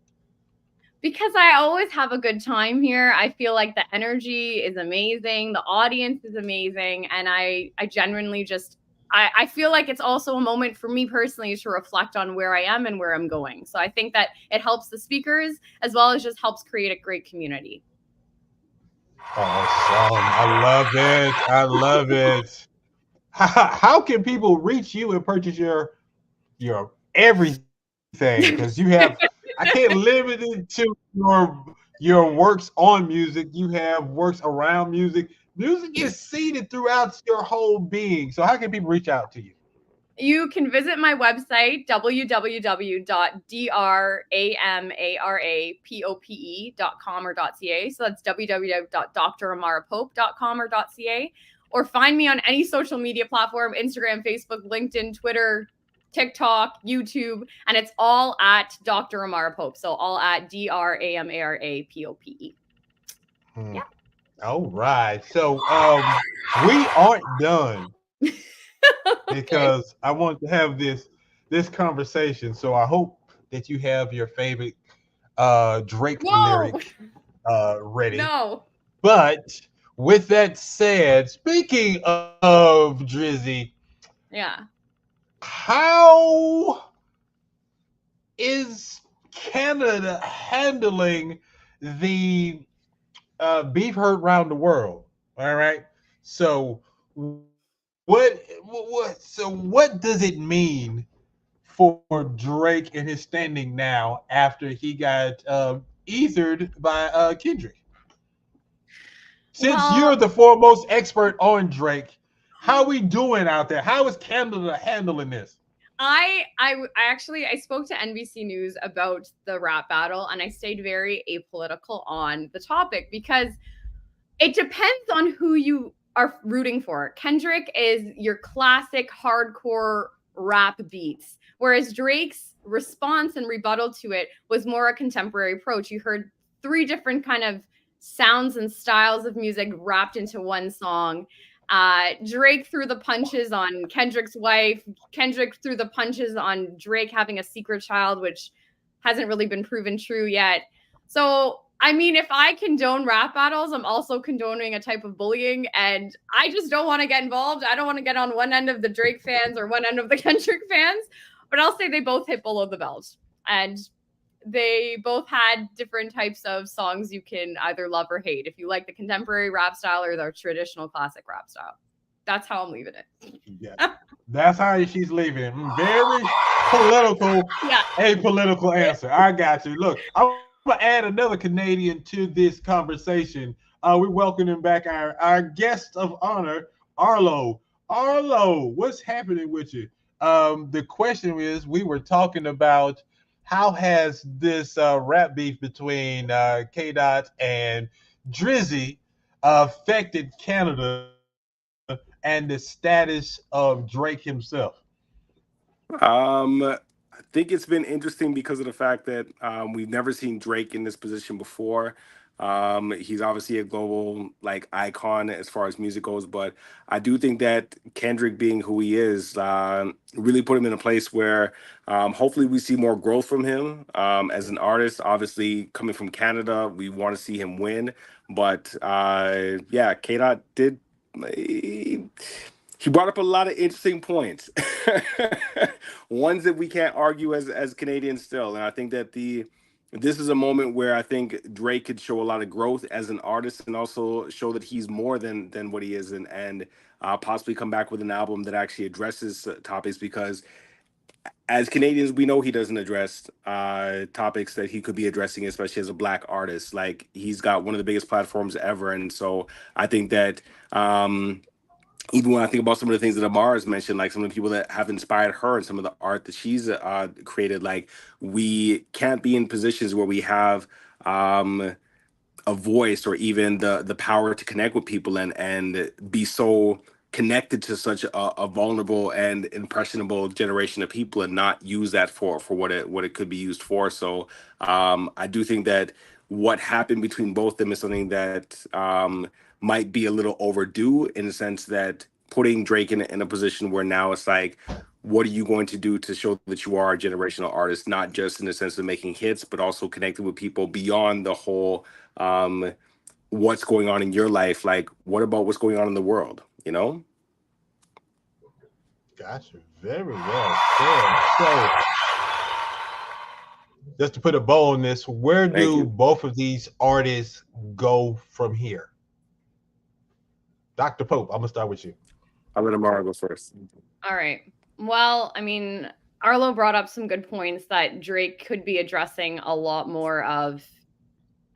Because I always have a good time here. I feel like the energy is amazing. The audience is amazing. And I genuinely just, I feel like it's also a moment for me personally to reflect on where I am and where I'm going. So I think that it helps the speakers as well as just helps create a great community. Awesome. I love it. I love it. How can people reach you and purchase your everything? Because you have, I can't limit it to your works on music. You have works around music. Music is seeded throughout your whole being. So how can people reach out to you? You can visit my website, www.dramarapope.com or .ca. So that's www.dramarapope.com or .ca. Or find me on any social media platform, Instagram, Facebook, LinkedIn, Twitter, TikTok, YouTube, and it's all at Dr. Amara Pope. So all at DRAMARAPOPE. Yeah. All right. So we aren't done because I want to have this conversation. So I hope that you have your favorite Drake lyric ready. No. But with that said, speaking of Drizzy, yeah, how is Canada handling the beef hurt around the world? All right. So what does it mean for Drake and his standing now after he got ethered by Kendrick? Since you're the foremost expert on Drake, how are we doing out there? How is Canada handling this? I spoke to NBC News about the rap battle and I stayed very apolitical on the topic because it depends on who you are rooting for. Kendrick is your classic hardcore rap beats, whereas Drake's response and rebuttal to it was more a contemporary approach. You heard 3 different kind of sounds and styles of music wrapped into one song. Drake threw the punches on Kendrick's wife. Kendrick threw the punches on Drake having a secret child, which hasn't really been proven true yet. So, I mean, if I condone rap battles, I'm also condoning a type of bullying, and I just don't want to get involved. I don't want to get on one end of the Drake fans or one end of the Kendrick fans, but I'll say they both hit below the belt, and they both had different types of songs you can either love or hate. If you like the contemporary rap style or the traditional classic rap style. That's how I'm leaving it. Yeah. That's how she's leaving it. Very political, apolitical answer. I got you. Look, I'm going to add another Canadian to this conversation. We're welcoming back our guest of honor, Arlo. Arlo, what's happening with you? The question is, we were talking about how has this rap beef between K-Dot and Drizzy affected Canada and the status of Drake himself? I think it's been interesting because of the fact that we've never seen Drake in this position before. He's obviously a global icon as far as music goes, but I do think that Kendrick, being who he is, really put him in a place where hopefully we see more growth from him as an artist. Obviously, coming from Canada, we want to see him win, but yeah, K-Dot did. He brought up a lot of interesting points, ones that we can't argue as Canadians still, and I think that this is a moment where I think Drake could show a lot of growth as an artist and also show that he's more than what he is, and possibly come back with an album that actually addresses topics, because as Canadians, we know he doesn't address topics that he could be addressing, especially as a Black artist. Like, he's got one of the biggest platforms ever, and so I think that even when I think about some of the things that Amara has mentioned, like some of the people that have inspired her and some of the art that she's created, like, we can't be in positions where we have a voice or even the power to connect with people and be so connected to such a vulnerable and impressionable generation of people and not use that for what it could be used for. So I do think that what happened between both of them is something that might be a little overdue, in the sense that putting Drake in a position where now it's like, what are you going to do to show that you are a generational artist, not just in the sense of making hits, but also connecting with people beyond the whole what's going on in your life. Like, what about what's going on in the world, you know? Gotcha. Very well said. So, just to put a bow on this, where do both of these artists go from here? Dr. Pope, I'm gonna start with you. I'll let Amara go first. All right. Well, I mean, Arlo brought up some good points that Drake could be addressing a lot more of.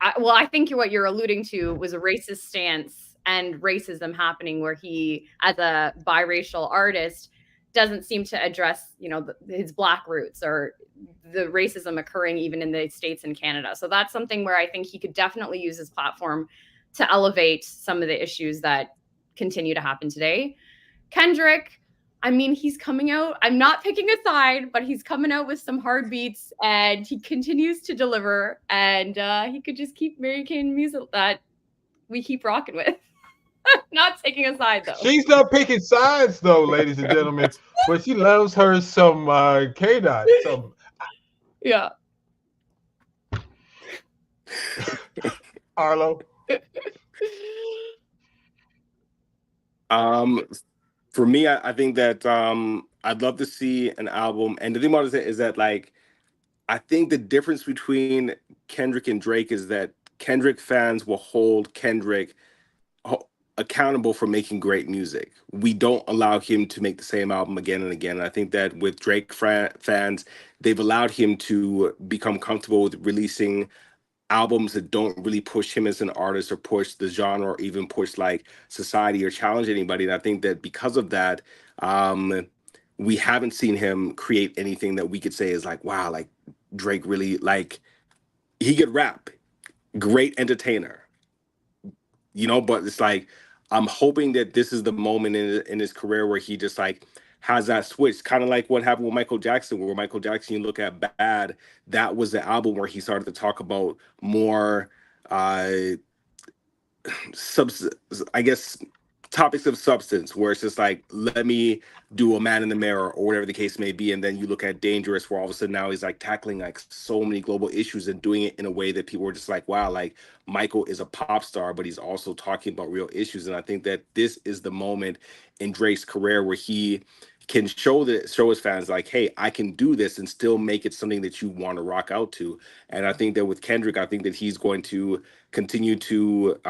I think what you're alluding to was a racist stance and racism happening, where he, as a biracial artist, doesn't seem to address, his Black roots or the racism occurring even in the States and Canada. So that's something where I think he could definitely use his platform to elevate some of the issues that continue to happen today. Kendrick, I mean, he's coming out. I'm not picking a side, but he's coming out with some hard beats, and he continues to deliver. And he could just keep making music that we keep rocking with. Not taking a side, though. She's not picking sides, though, ladies and gentlemen. But she loves her some K-Dot. Yeah. Arlo. For me, I think that I'd love to see an album. And the thing about it is that, like, I think the difference between Kendrick and Drake is that Kendrick fans will hold Kendrick accountable for making great music. We don't allow him to make the same album again and again. And I think that with Drake fans, they've allowed him to become comfortable with releasing albums that don't really push him as an artist or push the genre or even push like society or challenge anybody. And I think that because of that, we haven't seen him create anything that we could say is like, wow, like Drake really, like, he could rap, great entertainer, but it's like, I'm hoping that this is the moment in his career where he just like has that switch, kind of like what happened with Michael Jackson, where Michael Jackson, you look at Bad, that was the album where he started to talk about more I guess topics of substance, where it's just like, let me do a Man in the Mirror or whatever the case may be. And then you look at Dangerous, where all of a sudden now he's like tackling like so many global issues and doing it in a way that people are just like, wow, like Michael is a pop star, but he's also talking about real issues. And I think that this is the moment in Drake's career where he can show his fans like, hey, I can do this and still make it something that you want to rock out to. And I think that with Kendrick, I think that he's going to continue to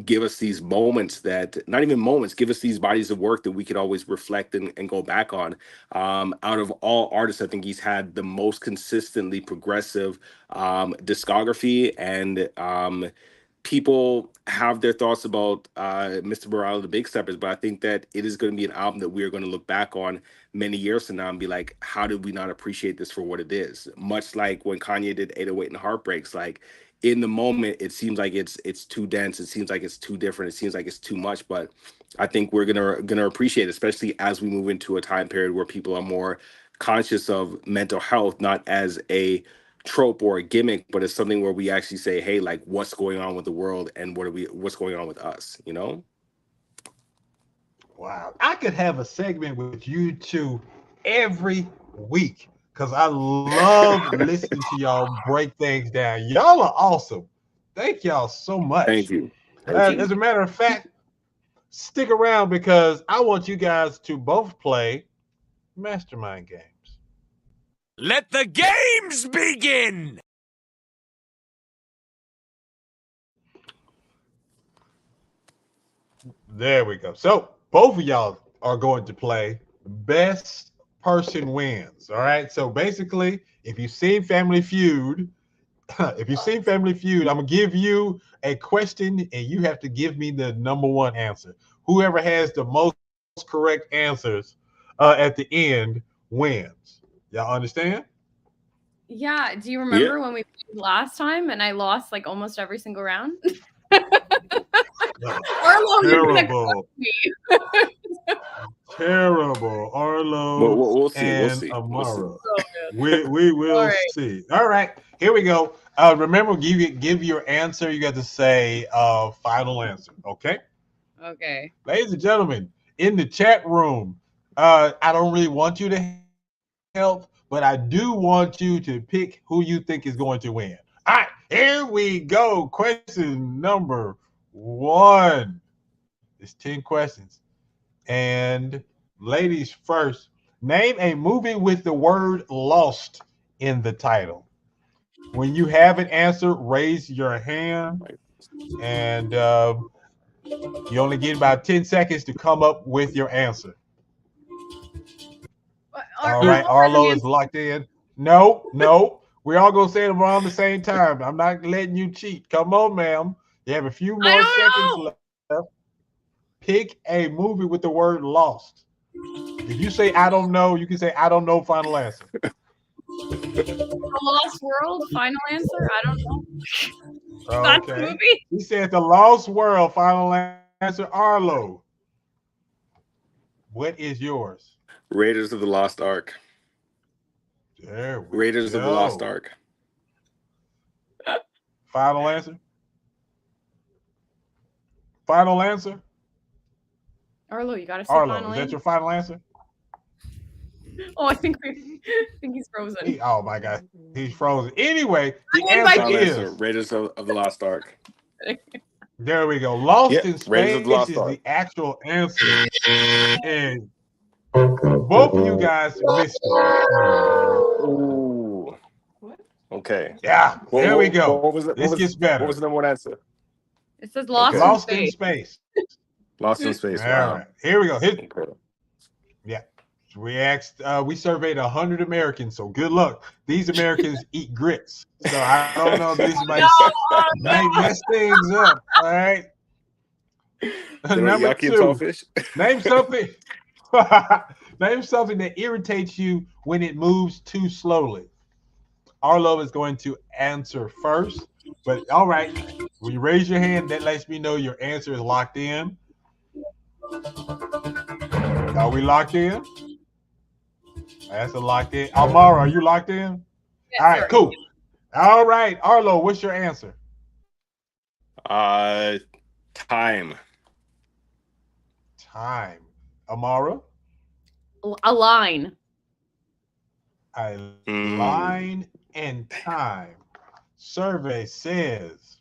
give us these moments that, not even moments, give us these bodies of work that we could always reflect and go back on. Out of all artists, I think he's had the most consistently progressive discography, and people have their thoughts about Mr. Morale, the Big Steppers, but I think that it is going to be an album that we're going to look back on many years from now and be like, how did we not appreciate this for what it is? Much like when Kanye did 808 and Heartbreaks, like in the moment, it seems like it's too dense. It seems like it's too different. It seems like it's too much, but I think we're gonna appreciate it, especially as we move into a time period where people are more conscious of mental health, not as a trope or a gimmick, but it's something where we actually say, hey, like, what's going on with the world and what's going on with us, you know? Wow. I could have a segment with you two every week because I love listening to y'all break things down. Y'all are awesome. Thank y'all so much. Thank you. Thank you. As a matter of fact, stick around because I want you guys to both play Mastermind games. Let the games begin! There we go. So both of y'all are going to play Best Person Wins. All right. So basically, if you've seen Family Feud, I'm gonna give you a question and you have to give me the number one answer. Whoever has the most correct answers at the end wins. Y'all understand? Yeah. Do you remember when we played last time and I lost like almost every single round? Terrible. Terrible. Arlo we'll see. and We'll see. Amara. We'll see. We will see. All right. Here we go. Remember, give your answer. You got to say final answer. Okay? Okay. Ladies and gentlemen, in the chat room, I don't really want you to help, but I do want you to pick who you think is going to win. All right, here we go. Question number 1. It's 10 questions. And ladies first, name a movie with the word lost in the title. When you have an answer, raise your hand. And you only get about 10 seconds to come up with your answer. All right, Arlo is locked in. No. We're all going to say it around the same time. I'm not letting you cheat. Come on, ma'am. You have a few more seconds left. Pick a movie with the word lost. If you say, I don't know, you can say, I don't know, final answer. The Lost World, final answer? I don't know. Okay. That's the movie? He said The Lost World, final answer. Arlo, what is yours? Raiders of the Lost Ark. There we Raiders go. of the Lost Ark. Final answer? Final answer? Arlo, you gotta say Arlo, final is that answer. your final answer? Oh, I think he's frozen. Oh my God, he's frozen. Anyway, the Final answer answer, is Raiders of the Lost Ark. there we go. Lost in Raiders Space of the Lost is Ark. the actual answer, and both of you guys missed it. Ooh. Okay. Yeah, there we go. This gets better. What was the number one answer? It says Lost, Lost in in Space. Lost in Space. All Wow. right, here we go. Okay. Yeah. We surveyed 100 Americans, so good luck. These Americans eat grits, so I don't know if this might mess things up. All right. Number 2, name something. Name something that irritates you when it moves too slowly. Arlo is going to answer first, but all right. When you raise your hand, that lets me know your answer is locked in. Are we locked in? That's a locked in. Amara, are you locked in? Yes, All right, sir. cool. All right, Arlo, what's your answer? Time. Time. Amara? A line. A line and time. Survey says.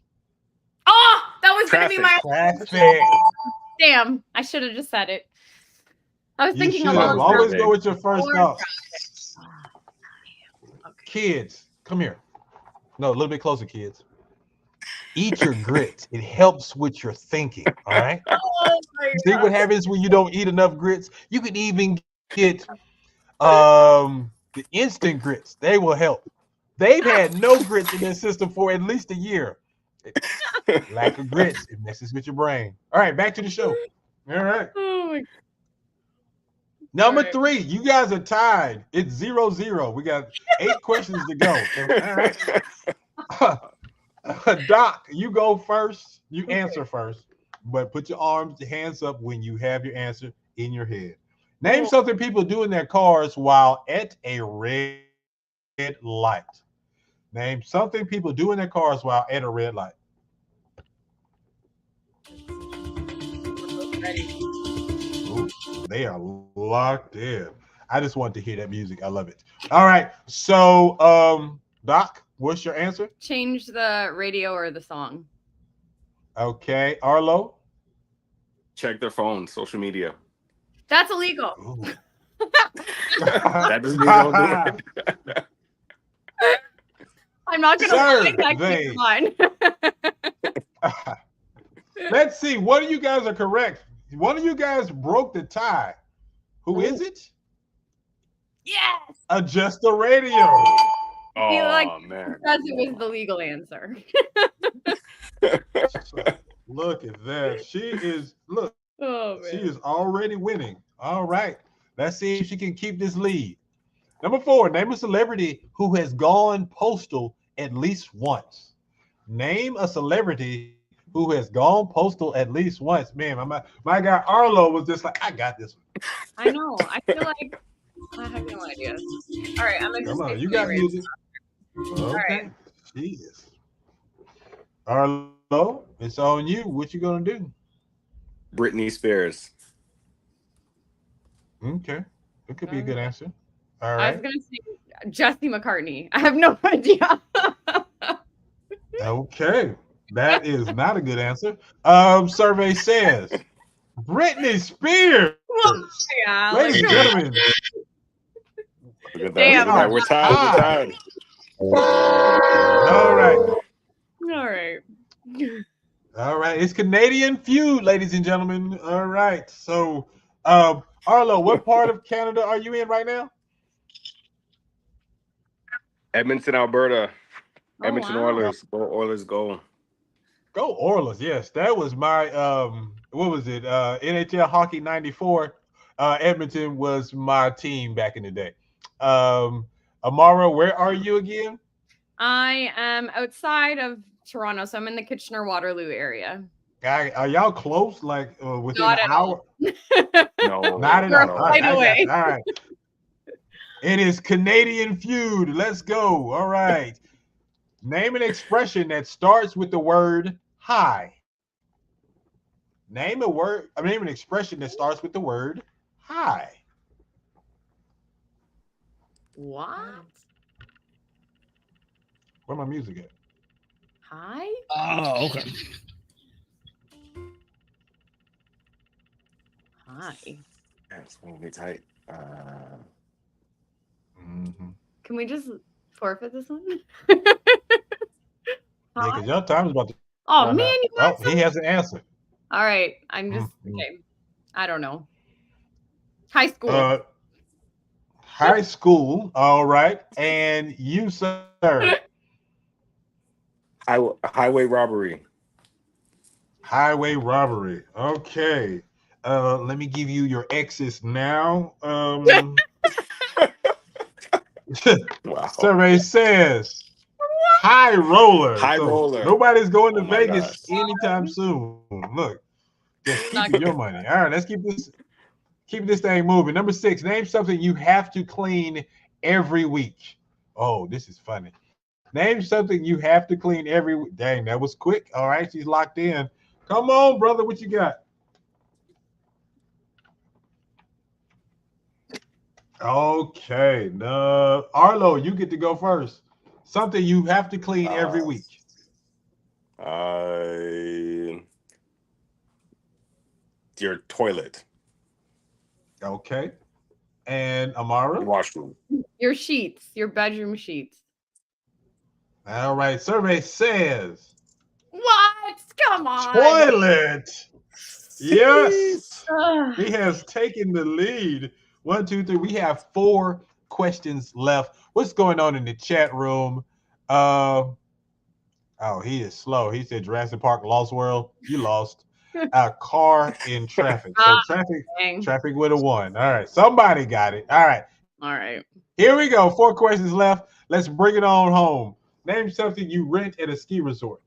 Oh, that was going to be my traffic. Damn, I should have just said it. I was You thinking should along have always go with your first thought. Okay. Kids, come here. No, a little bit closer, kids. Eat your grits. It helps with your thinking. All right. Oh my See what happens when you don't eat enough grits? You can even get the instant grits. They will help. They've had no grits in their system for at least a year. Lack of grits, it messes with your brain. All right, back to the show. All right. Oh my. Number 3, you guys are tied. It's 0-0. We got 8 questions to go. All right. Doc, you go first. You answer first, but put your hands up when you have your answer in your head. Name something people do in their cars while at a red light. Name something people do in their cars while at a red light. Ooh, they are locked in. I just want to hear that music. I love it. All right. So, Doc, what's your answer? Change the radio or the song. Okay. Arlo? Check their phone, social media. That's illegal. That doesn't mean don't do it. I'm not going to lie. Survey. Mine. Let's see. One of you guys are correct. One of you guys broke the tie. Who is it? Yes. Adjust the radio. Oh, man. Because it was the legal answer. Look at that. She is, look, Oh, she is already winning. All right. Let's see if she can keep this lead. Number 4, name a celebrity who has gone postal at least once. Name a celebrity who has gone postal at least once. Man, my guy Arlo was just like, I got this one. I know. I feel like I have no idea. All right, I'm gonna Come on, just you got music. Okay. All right. Jesus. Arlo, it's on you. What you gonna do? Britney Spears. Okay. It could be a good answer. All I right. was gonna say Jesse McCartney. I have no idea. Okay. That is not a good answer. Survey says Britney Spears. Yeah, Ladies and gentlemen. Look at that. Damn. Look at that. We're tied. We're tied. All right. All right. All right. It's Canadian Feud, ladies and gentlemen. All right. So, Arlo, what part of Canada are you in right now? Edmonton, Alberta. Oh, Edmonton wow. Oilers. Go Oilers, go. Go Oilers. Yes, that was my what was it? NHL Hockey 94. Edmonton was my team back in the day. Amara, where are you again? I am outside of Toronto, so I'm in the Kitchener-Waterloo area. Are y'all close? Like within Not an at all. hour? No. Not at We're all. right away. All right. It is Canadian Feud. Let's go. All right. Name an expression that starts with the word hi. Name an expression that starts with the word hi. What? Where my music at? Hi? Oh, okay. Hi. That's going to be tight. Can we just forfeit this one? Yeah, because your time is about to. Oh, run man, out. you got Oh, he has an answer. All right. I'm just okay. I don't know. High school. High school. All right. And you, sir. Highway robbery. Highway robbery. Okay. Let me give you your X's now. Wow. Survey says high roller. High roller. Nobody's going to Oh my Vegas gosh. anytime soon. Look, just keep your money. All right, let's keep this. Keep this thing moving. Number 6, name something you have to clean every week. Oh, this is funny. Name something you have to clean every week. Dang, that was quick. All right, she's locked in. Come on, brother. What you got? Okay. No, Arlo, you get to go first. Something you have to clean every week. Your toilet. Okay. And Amara? Washroom. Your sheets, your bedroom sheets. All right. Survey says What? Come on. toilet. Yes. He has taken the lead. 1, 2, 3. We have 4 questions left. What's going on in the chat room? Oh, he is slow. He said Jurassic Park, Lost World. You lost. A car in traffic. So traffic with a 1. All right. Somebody got it. All right. All right. Here we go. 4 questions left. Let's bring it on home. Name something you rent at a ski resort.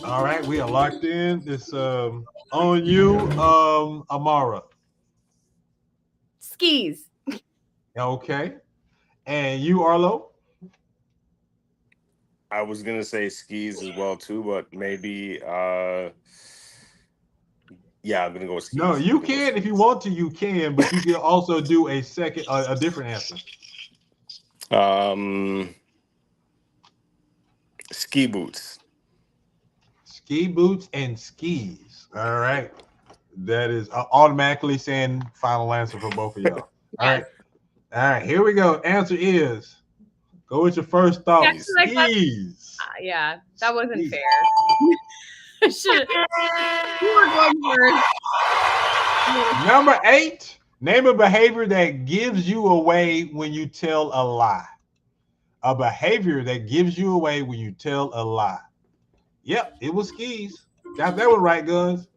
All right, we are locked in. It's on you, Amara. Skis. Okay. And you, Arlo? I was gonna say skis as well too, but maybe yeah, I'm gonna go with skis. No, you can if you want to, you can, but you can also do a second, a different answer. Ski boots. Ski boots and skis. All right. That is automatically saying final answer for both of y'all. All right. All right. Here we go. Answer is, go with your first thought. Yeah, Skis. Yeah, that wasn't fair. I should. You were going first. Number 8, name a behavior that gives you away when you tell a lie. A behavior that gives you away when you tell a lie. Yep, it was skis. Got that one right, Guns.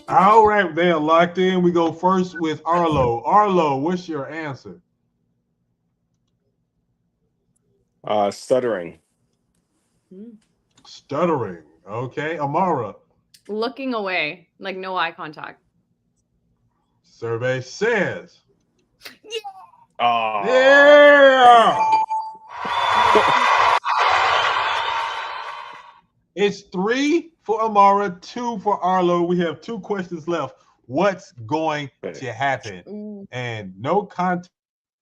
All right, they are locked in. We go first with Arlo. Arlo, what's your answer? Stuttering. Stuttering. Okay, Amara. Looking away, like no eye contact. Survey says. Oh. Yeah. It's 3 for Amara, 2 for Arlo. We have 2 questions left. What's going to happen? And no contact.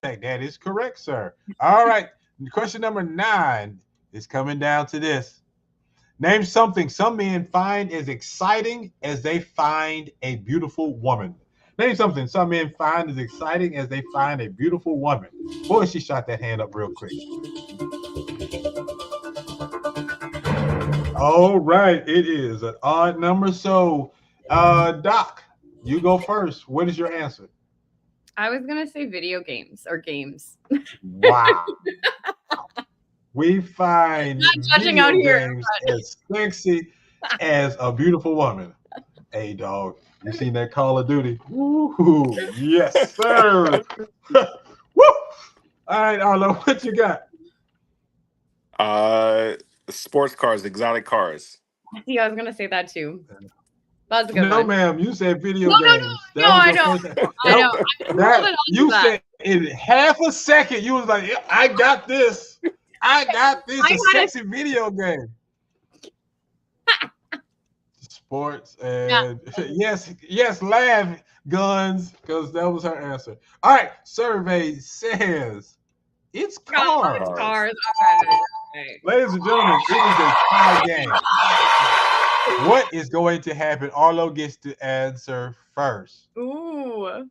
That is correct, sir. All right. Question number 9 is coming down to this. Name something some men find as exciting as they find a beautiful woman. Name something some men find as exciting as they find a beautiful woman. Boy, she shot that hand up real quick. All right, it is an odd number. So, Doc, you go first. What is your answer? I was gonna say video games or games. Wow. We find not judging out here games as sexy as a beautiful woman. Hey, dog, you seen that Call of Duty? Woo! Yes, sir. Woo! All right, Arlo, what you got? Sports cars, exotic cars. Yeah, I was gonna say that too. That was a good No, one. ma'am, you said video No, games. I know. You said in half a second, you was like, I got this. I got this. A sexy video game. Sports and yes, laugh, Guns, because that was her answer. All right, survey says it's cars. It's cars. All right. Ladies and gentlemen, it is a tie game. What is going to happen? Arlo gets to answer first. Ooh.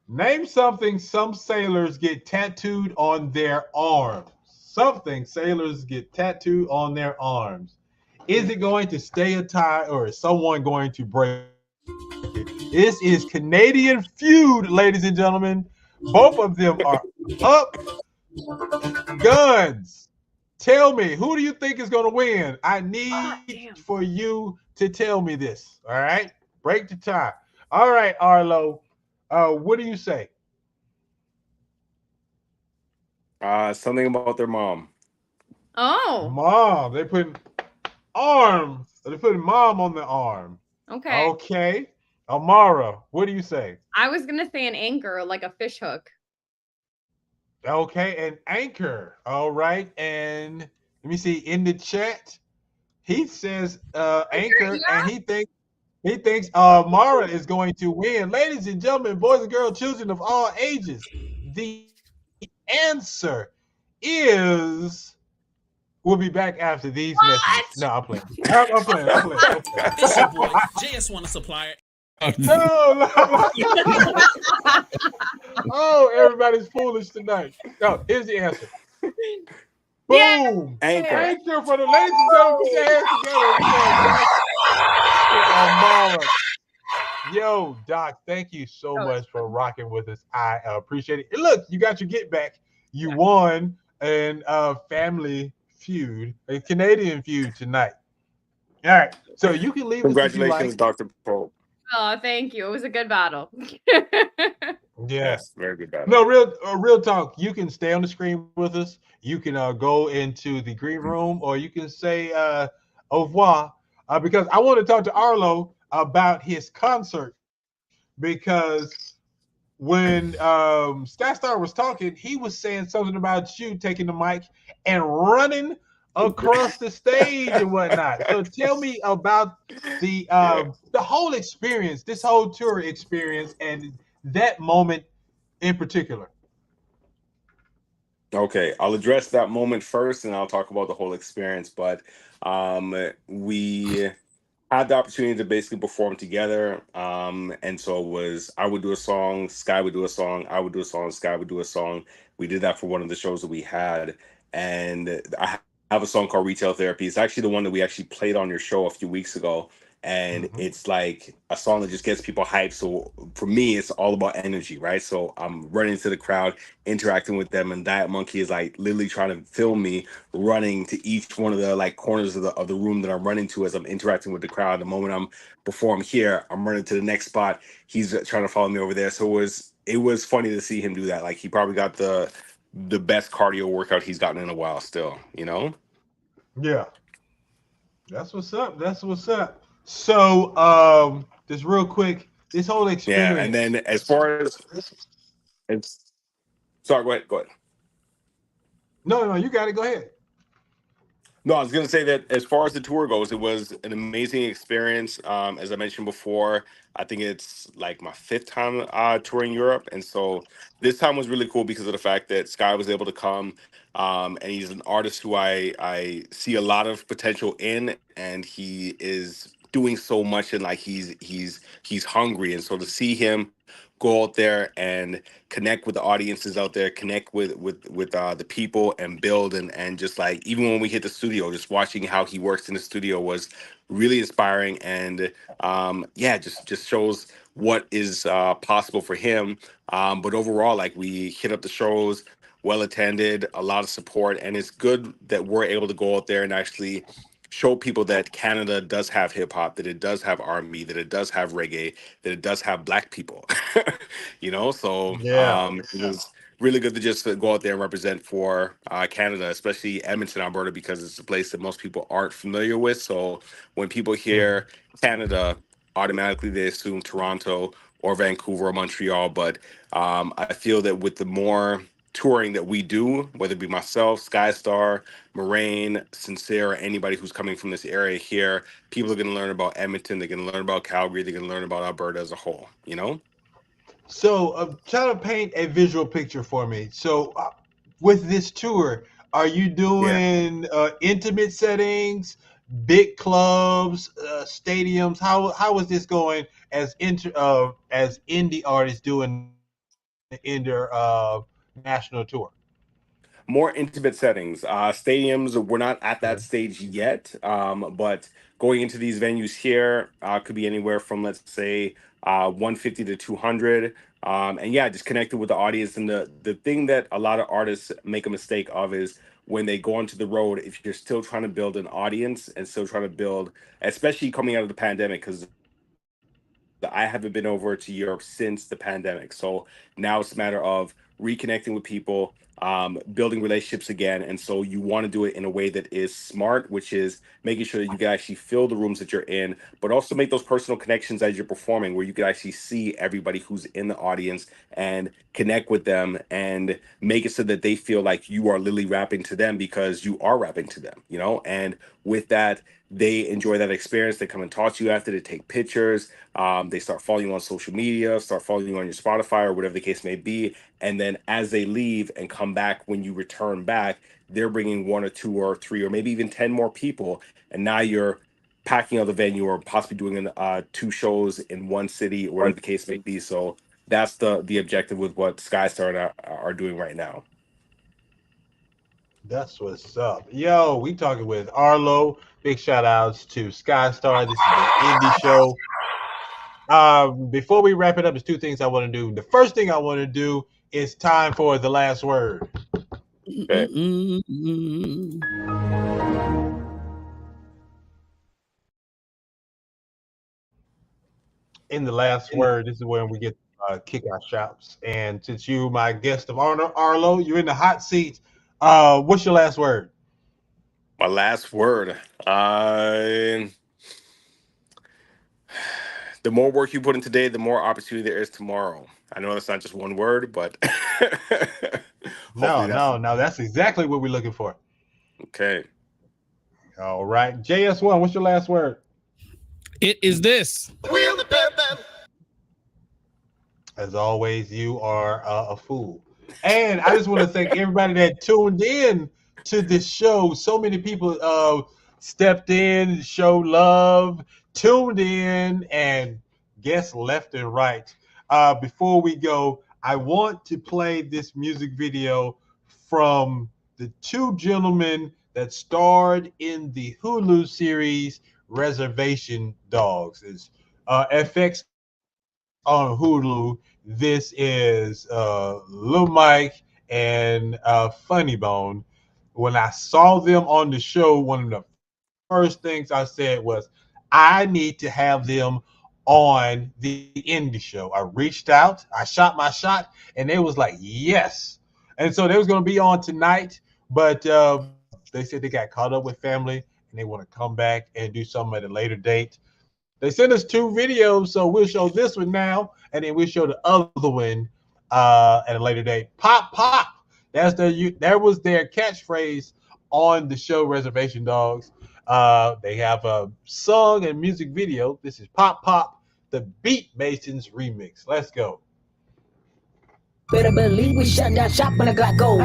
Name something some sailors get tattooed on their arms. Something sailors get tattooed on their arms. Is it going to stay a tie or is someone going to break it? This is Canadian Feud, ladies and gentlemen. Both of them are up. Guns. Tell me, who do you think is going to win? I need for you to tell me this. All right? Break the tie. All right, Arlo. What do you say? Something about their mom. Oh. Mom. They putting arm. They're putting mom on the arm. Okay. Okay. Amara, what do you say? I was gonna say an anchor, like a fish hook. Okay, and anchor. All right. And let me see in the chat. He says anchor, and he thinks Mara is going to win. Ladies and gentlemen, boys and girls, children of all ages, the answer is we'll be back after these messages. No, I'm playing. I'm playing. It's your boy, JS Wanna Supplier. No. Oh, everybody's foolish tonight. No, here's the answer. Boom! Anchor. Anchor for the ladies and gentlemen. Put your hands together. Amara. Yo, Doc, thank you so much for rocking with us. I appreciate it. And look, you got your get back. You won an Family Feud, a Canadian feud tonight. All right, so you can leave us if you Congratulations, like. Dr. Pope. Oh, thank you. It was a good battle. Yes, very good battle. No, real talk. You can stay on the screen with us. You can go into the green room, or you can say au revoir, because I want to talk to Arlo about his concert. Because when SkyStar was talking, he was saying something about you taking the mic and running across the stage and whatnot. So tell me about the whole experience, this whole tour experience, and that moment in particular. Okay, I'll address that moment first, and I'll talk about the whole experience. But we had the opportunity to basically perform together, and so it was I would do a song, Sky would do a song, I would do a song, Sky would do a song. We did that for one of the shows that we had, and I have a song called Retail Therapy. It's actually the one that we actually played on your show a few weeks ago. And it's like a song that just gets people hyped. So for me, it's all about energy, right? So I'm running to the crowd, interacting with them, and Diet Monkey is like literally trying to film me running to each one of the like corners of the room that I'm running to as I'm interacting with the crowd. The moment I'm performing here, I'm running to the next spot. He's trying to follow me over there. So it was funny to see him do that. Like he probably got the best cardio workout he's gotten in a while still, you know? Yeah. That's what's up. That's what's up. So just real quick, this whole experience. Yeah, and then as far as it's sorry, go ahead. No, you got it. Go ahead. No, I was going to say that as far as the tour goes, it was an amazing experience. As I mentioned before, I think it's like my 5th time touring Europe. And so this time was really cool because of the fact that Sky was able to come. And he's an artist who I see a lot of potential in, and he is doing so much, and like he's hungry. And so to see him go out there and connect with the audiences out there, connect with the people, and build and just like even when we hit the studio, just watching how he works in the studio was really inspiring. And just shows what is possible for him. But overall, like we hit up the shows, well attended, a lot of support, and it's good that we're able to go out there and actually show people that Canada does have hip hop, that it does have R&B, that it does have reggae, that it does have Black people. You know, so Yeah. it was really good to just go out there and represent for Canada, especially Edmonton, Alberta, because it's a place that most people aren't familiar with. So when people hear Canada, automatically they assume Toronto or Vancouver or Montreal. But I feel that with the more touring that we do, whether it be myself, SkyStar, Moraine, Sincere, or anybody who's coming from this area here, people are going to learn about Edmonton, they're going to learn about Calgary, they're going to learn about Alberta as a whole, you know? So try to paint a visual picture for me. So with this tour, are you doing intimate settings, big clubs, stadiums? How is this going as indie artists doing in their national tour? More intimate settings. Stadiums, we're not at that stage yet, but going into these venues here could be anywhere from, let's say, 150 to 200. And yeah, just connected with the audience. And the thing that a lot of artists make a mistake of is when they go onto the road, if you're still trying to build an audience and still trying to build, especially coming out of the pandemic, because I haven't been over to Europe since the pandemic. So now it's a matter of reconnecting with people, building relationships again. And so you want to do it in a way that is smart, which is making sure that you can actually fill the rooms that you're in, but also make those personal connections as you're performing, where you can actually see everybody who's in the audience and connect with them and make it so that they feel like you are literally rapping to them because you are rapping to them, you know? And with that, they enjoy that experience. They come and talk to you after, they take pictures. They start following you on social media, start following you on your Spotify or whatever the case may be. And then as they leave and come back, when you return back, they're bringing 1 or 2 or 3 or maybe even 10 more people. And now you're packing out the venue or possibly doing 2 shows in one city or whatever the case may be. So that's the objective with what SkyStar are doing right now. That's what's up. Yo, we talking with Arlo. Big shout outs to SkyStar. This is an indie show. Before we wrap it up, there's 2 things I want to do. The first thing I want to do is time for the last word. Okay. In the last word, this is when we get kick our shouts. And since you, my guest of honor, Arlo, you're in the hot seat. What's your last word? My last word. The more work you put in today, the more opportunity there is tomorrow. I know that's not just one word, but no, that's exactly what we're looking for. Okay. All right. JS1, what's your last word? It is this. As always, you are a fool. And I just want to thank everybody that tuned in to this show. So many people stepped in, showed love, tuned in, and guessed left and right. Before we go, I want to play this music video from the 2 gentlemen that starred in the Hulu series Reservation Dogs. It's FX on Hulu. This is Lil Mike and Funny Bone. When I saw them on the show, one of the first things I said was, I need to have them on the indie show. I reached out, I shot my shot, and they was like, yes. And so they was going to be on tonight, but they said they got caught up with family and they want to come back and do something at a later date. They sent us 2 videos, so we'll show this one now, and then we'll show the other one at a later date. Pop, pop. That was their catchphrase on the show Reservation Dogs. They have a song and music video. This is Pop, Pop, the Beat Masons remix. Let's go. Better believe we shut down shop when the Glock goes.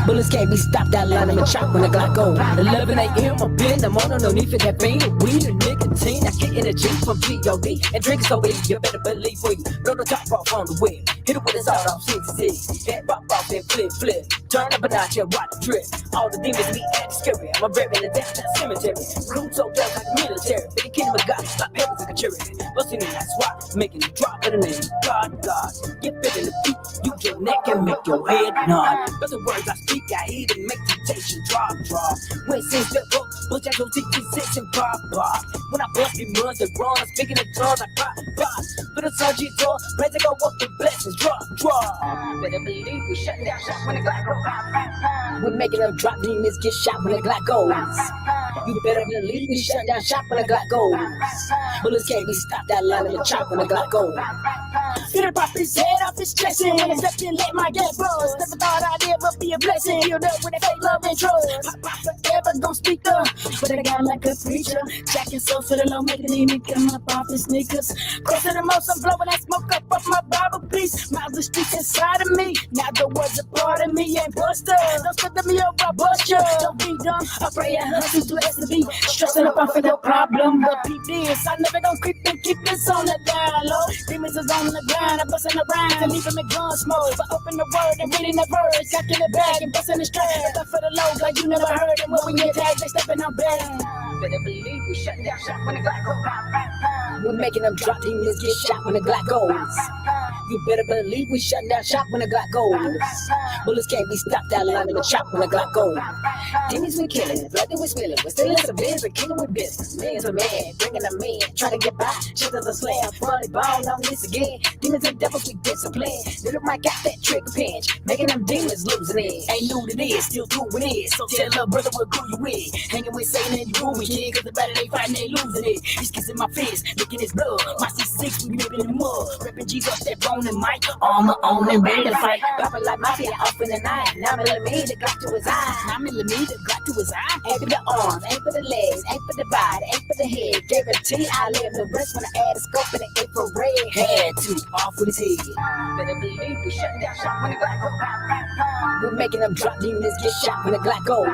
Bullets can't be stopped, that line them and chop when the Glock goes. 11 a.m. up in the morning, no need for that pain. Weed and nicotine, I get in a G from G.O.D. And drink so big, you better believe we blow the top off on the whip. Hit it with his hard off 6-6. Head pop off and flip, flip. Turn up a notch and watch the trip. All the demons be act scary. I'm a rep in the downtown cemetery. Crew so down like military. But the kingdom of God, stop heavens like a cherry. Busting in that swat, making it drop in the name of God, God. Get fit in the feet. Use your neck and make your head nod. But the words I speak, I eat and make temptation drop. When since the book, but I don't think this and pop. When I bust me mud, the wrong, speaking the drums, I pop. For the surgery door, ready to go up the blessings, drop. Better believe we shut down shop when the Glock goes. We're making them drop, demons get shot when the Glock goes. You better believe we shut down shop when the Glock goes. Bullets can't be stopped, that line in the chop when the Glock goes. Gonna pop his head off his chest and step in, let my get buzz. Never thought I'd ever be a blessing. Healed up with a fake love and trust. Pop forever, don't speak up. But I got like a preacher. Jacking so for the low, making me come up off his sneakers. Close to the most, I'm blowing that smoke up off my Bible piece. Miles the streets inside of me. Now the words a part of me ain't buster. Don't spit to me over, I bust you. Don't be dumb. I pray I have to blessed to be. Stressing up off of no problem. But peep this, I never gonna creep and keep this on the down low. Demons is on the ground, I'm busting around and leaving the gun smoke. But open the word and reading the verse, got in the bag and busting the strap. Up for the low, like you never heard it. When we get tagged, they stepping on back. Better believe we shut down shop when the Glock goes. We're making them drop, demons get shot when the Glock goes. You better believe we shutting down shop when the Glock goes. Bullets can't be stopped out line in the chop when the Glock goes. Demons we killing, blood that we spilling. We're still in some biz, we're killing with business. Man's a man, bringing them in, trying to get by. Shit as a slam, probably ball on this again. Demons and devils we discipline. Little Mike got that trick pinch, making them demons losing it. Ain't new to this, still doing it. So tell little brother what crew you with. Hanging with Satan and you ruin kid, cause the battle they fighting, they losing it. He's kissing my fist, licking his blood. My C6, we nipping the mud. Ripping G's off that bone and mic. Armor on and ready to fight. Popping like mafia off in the night. 9mm got to his eyes. 9mm got to his eye. Ain't for the arms, ain't for the legs, ain't for the body, ain't for the head. Gave it a T, I live the rest when I add a scope and an infrared. Had to, off with his head. Better believe we shutting down shop when the Glock goes. We're making them drop, demons get shot when the Glock goes.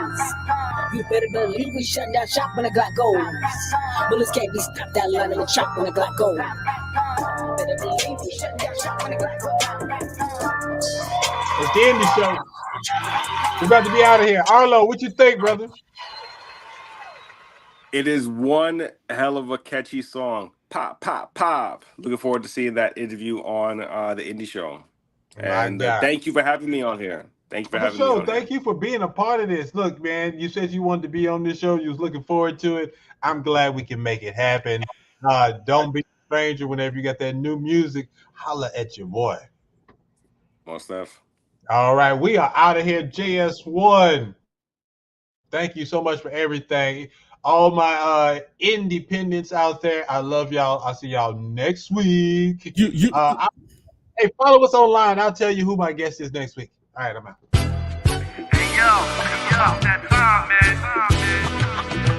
You better believe we shutting down shop when the Glock goes. Bullets can't be stopped out line in the chop when the Glock goes. Better believe we shutting down shop when the Glock goes. It's the indie show. We're about to be out of here. Arlo, what you think, brother? It is one hell of a catchy song. Pop, pop, pop. Looking forward to seeing that interview on the indie show. And thank you for having me on here. Thank you for having me on Thank you for being a part of this. Look, man, you said you wanted to be on this show. You was looking forward to it. I'm glad we can make it happen. Don't be a stranger whenever you got that new music. Holla at your boy. Most stuff. All right, we are out of here. JS1. Thank you so much for everything. All my independents out there, I love y'all. I'll see y'all next week. Hey, follow us online. I'll tell you who my guest is next week. All right, I'm out. Hey, yo, it's about that time, man.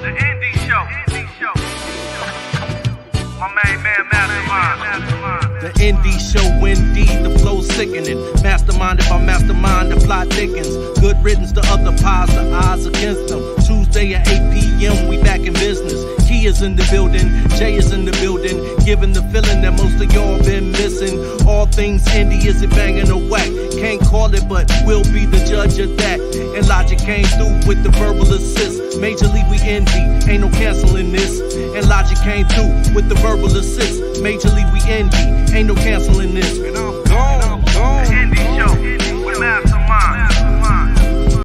The indie show. My main man, Mastermind. The indie show, indeed, the flow sickening. Masterminded by mastermind, the plot thickens. Good riddance to other pies, the odds against them. Tuesday at 8 p.m., we back in business. Key is in the building, Jay is in the building. Giving the feeling that most of y'all been missing. All things indie, is it banging or whack? Can't call it, but we'll be the judge of that. And Logic came through with the verbal assist. Major League, we envy, ain't no canceling this. And Logic came through with the verbal assist. Major League, we envy, ain't no canceling this. And I'm gone. The indie show.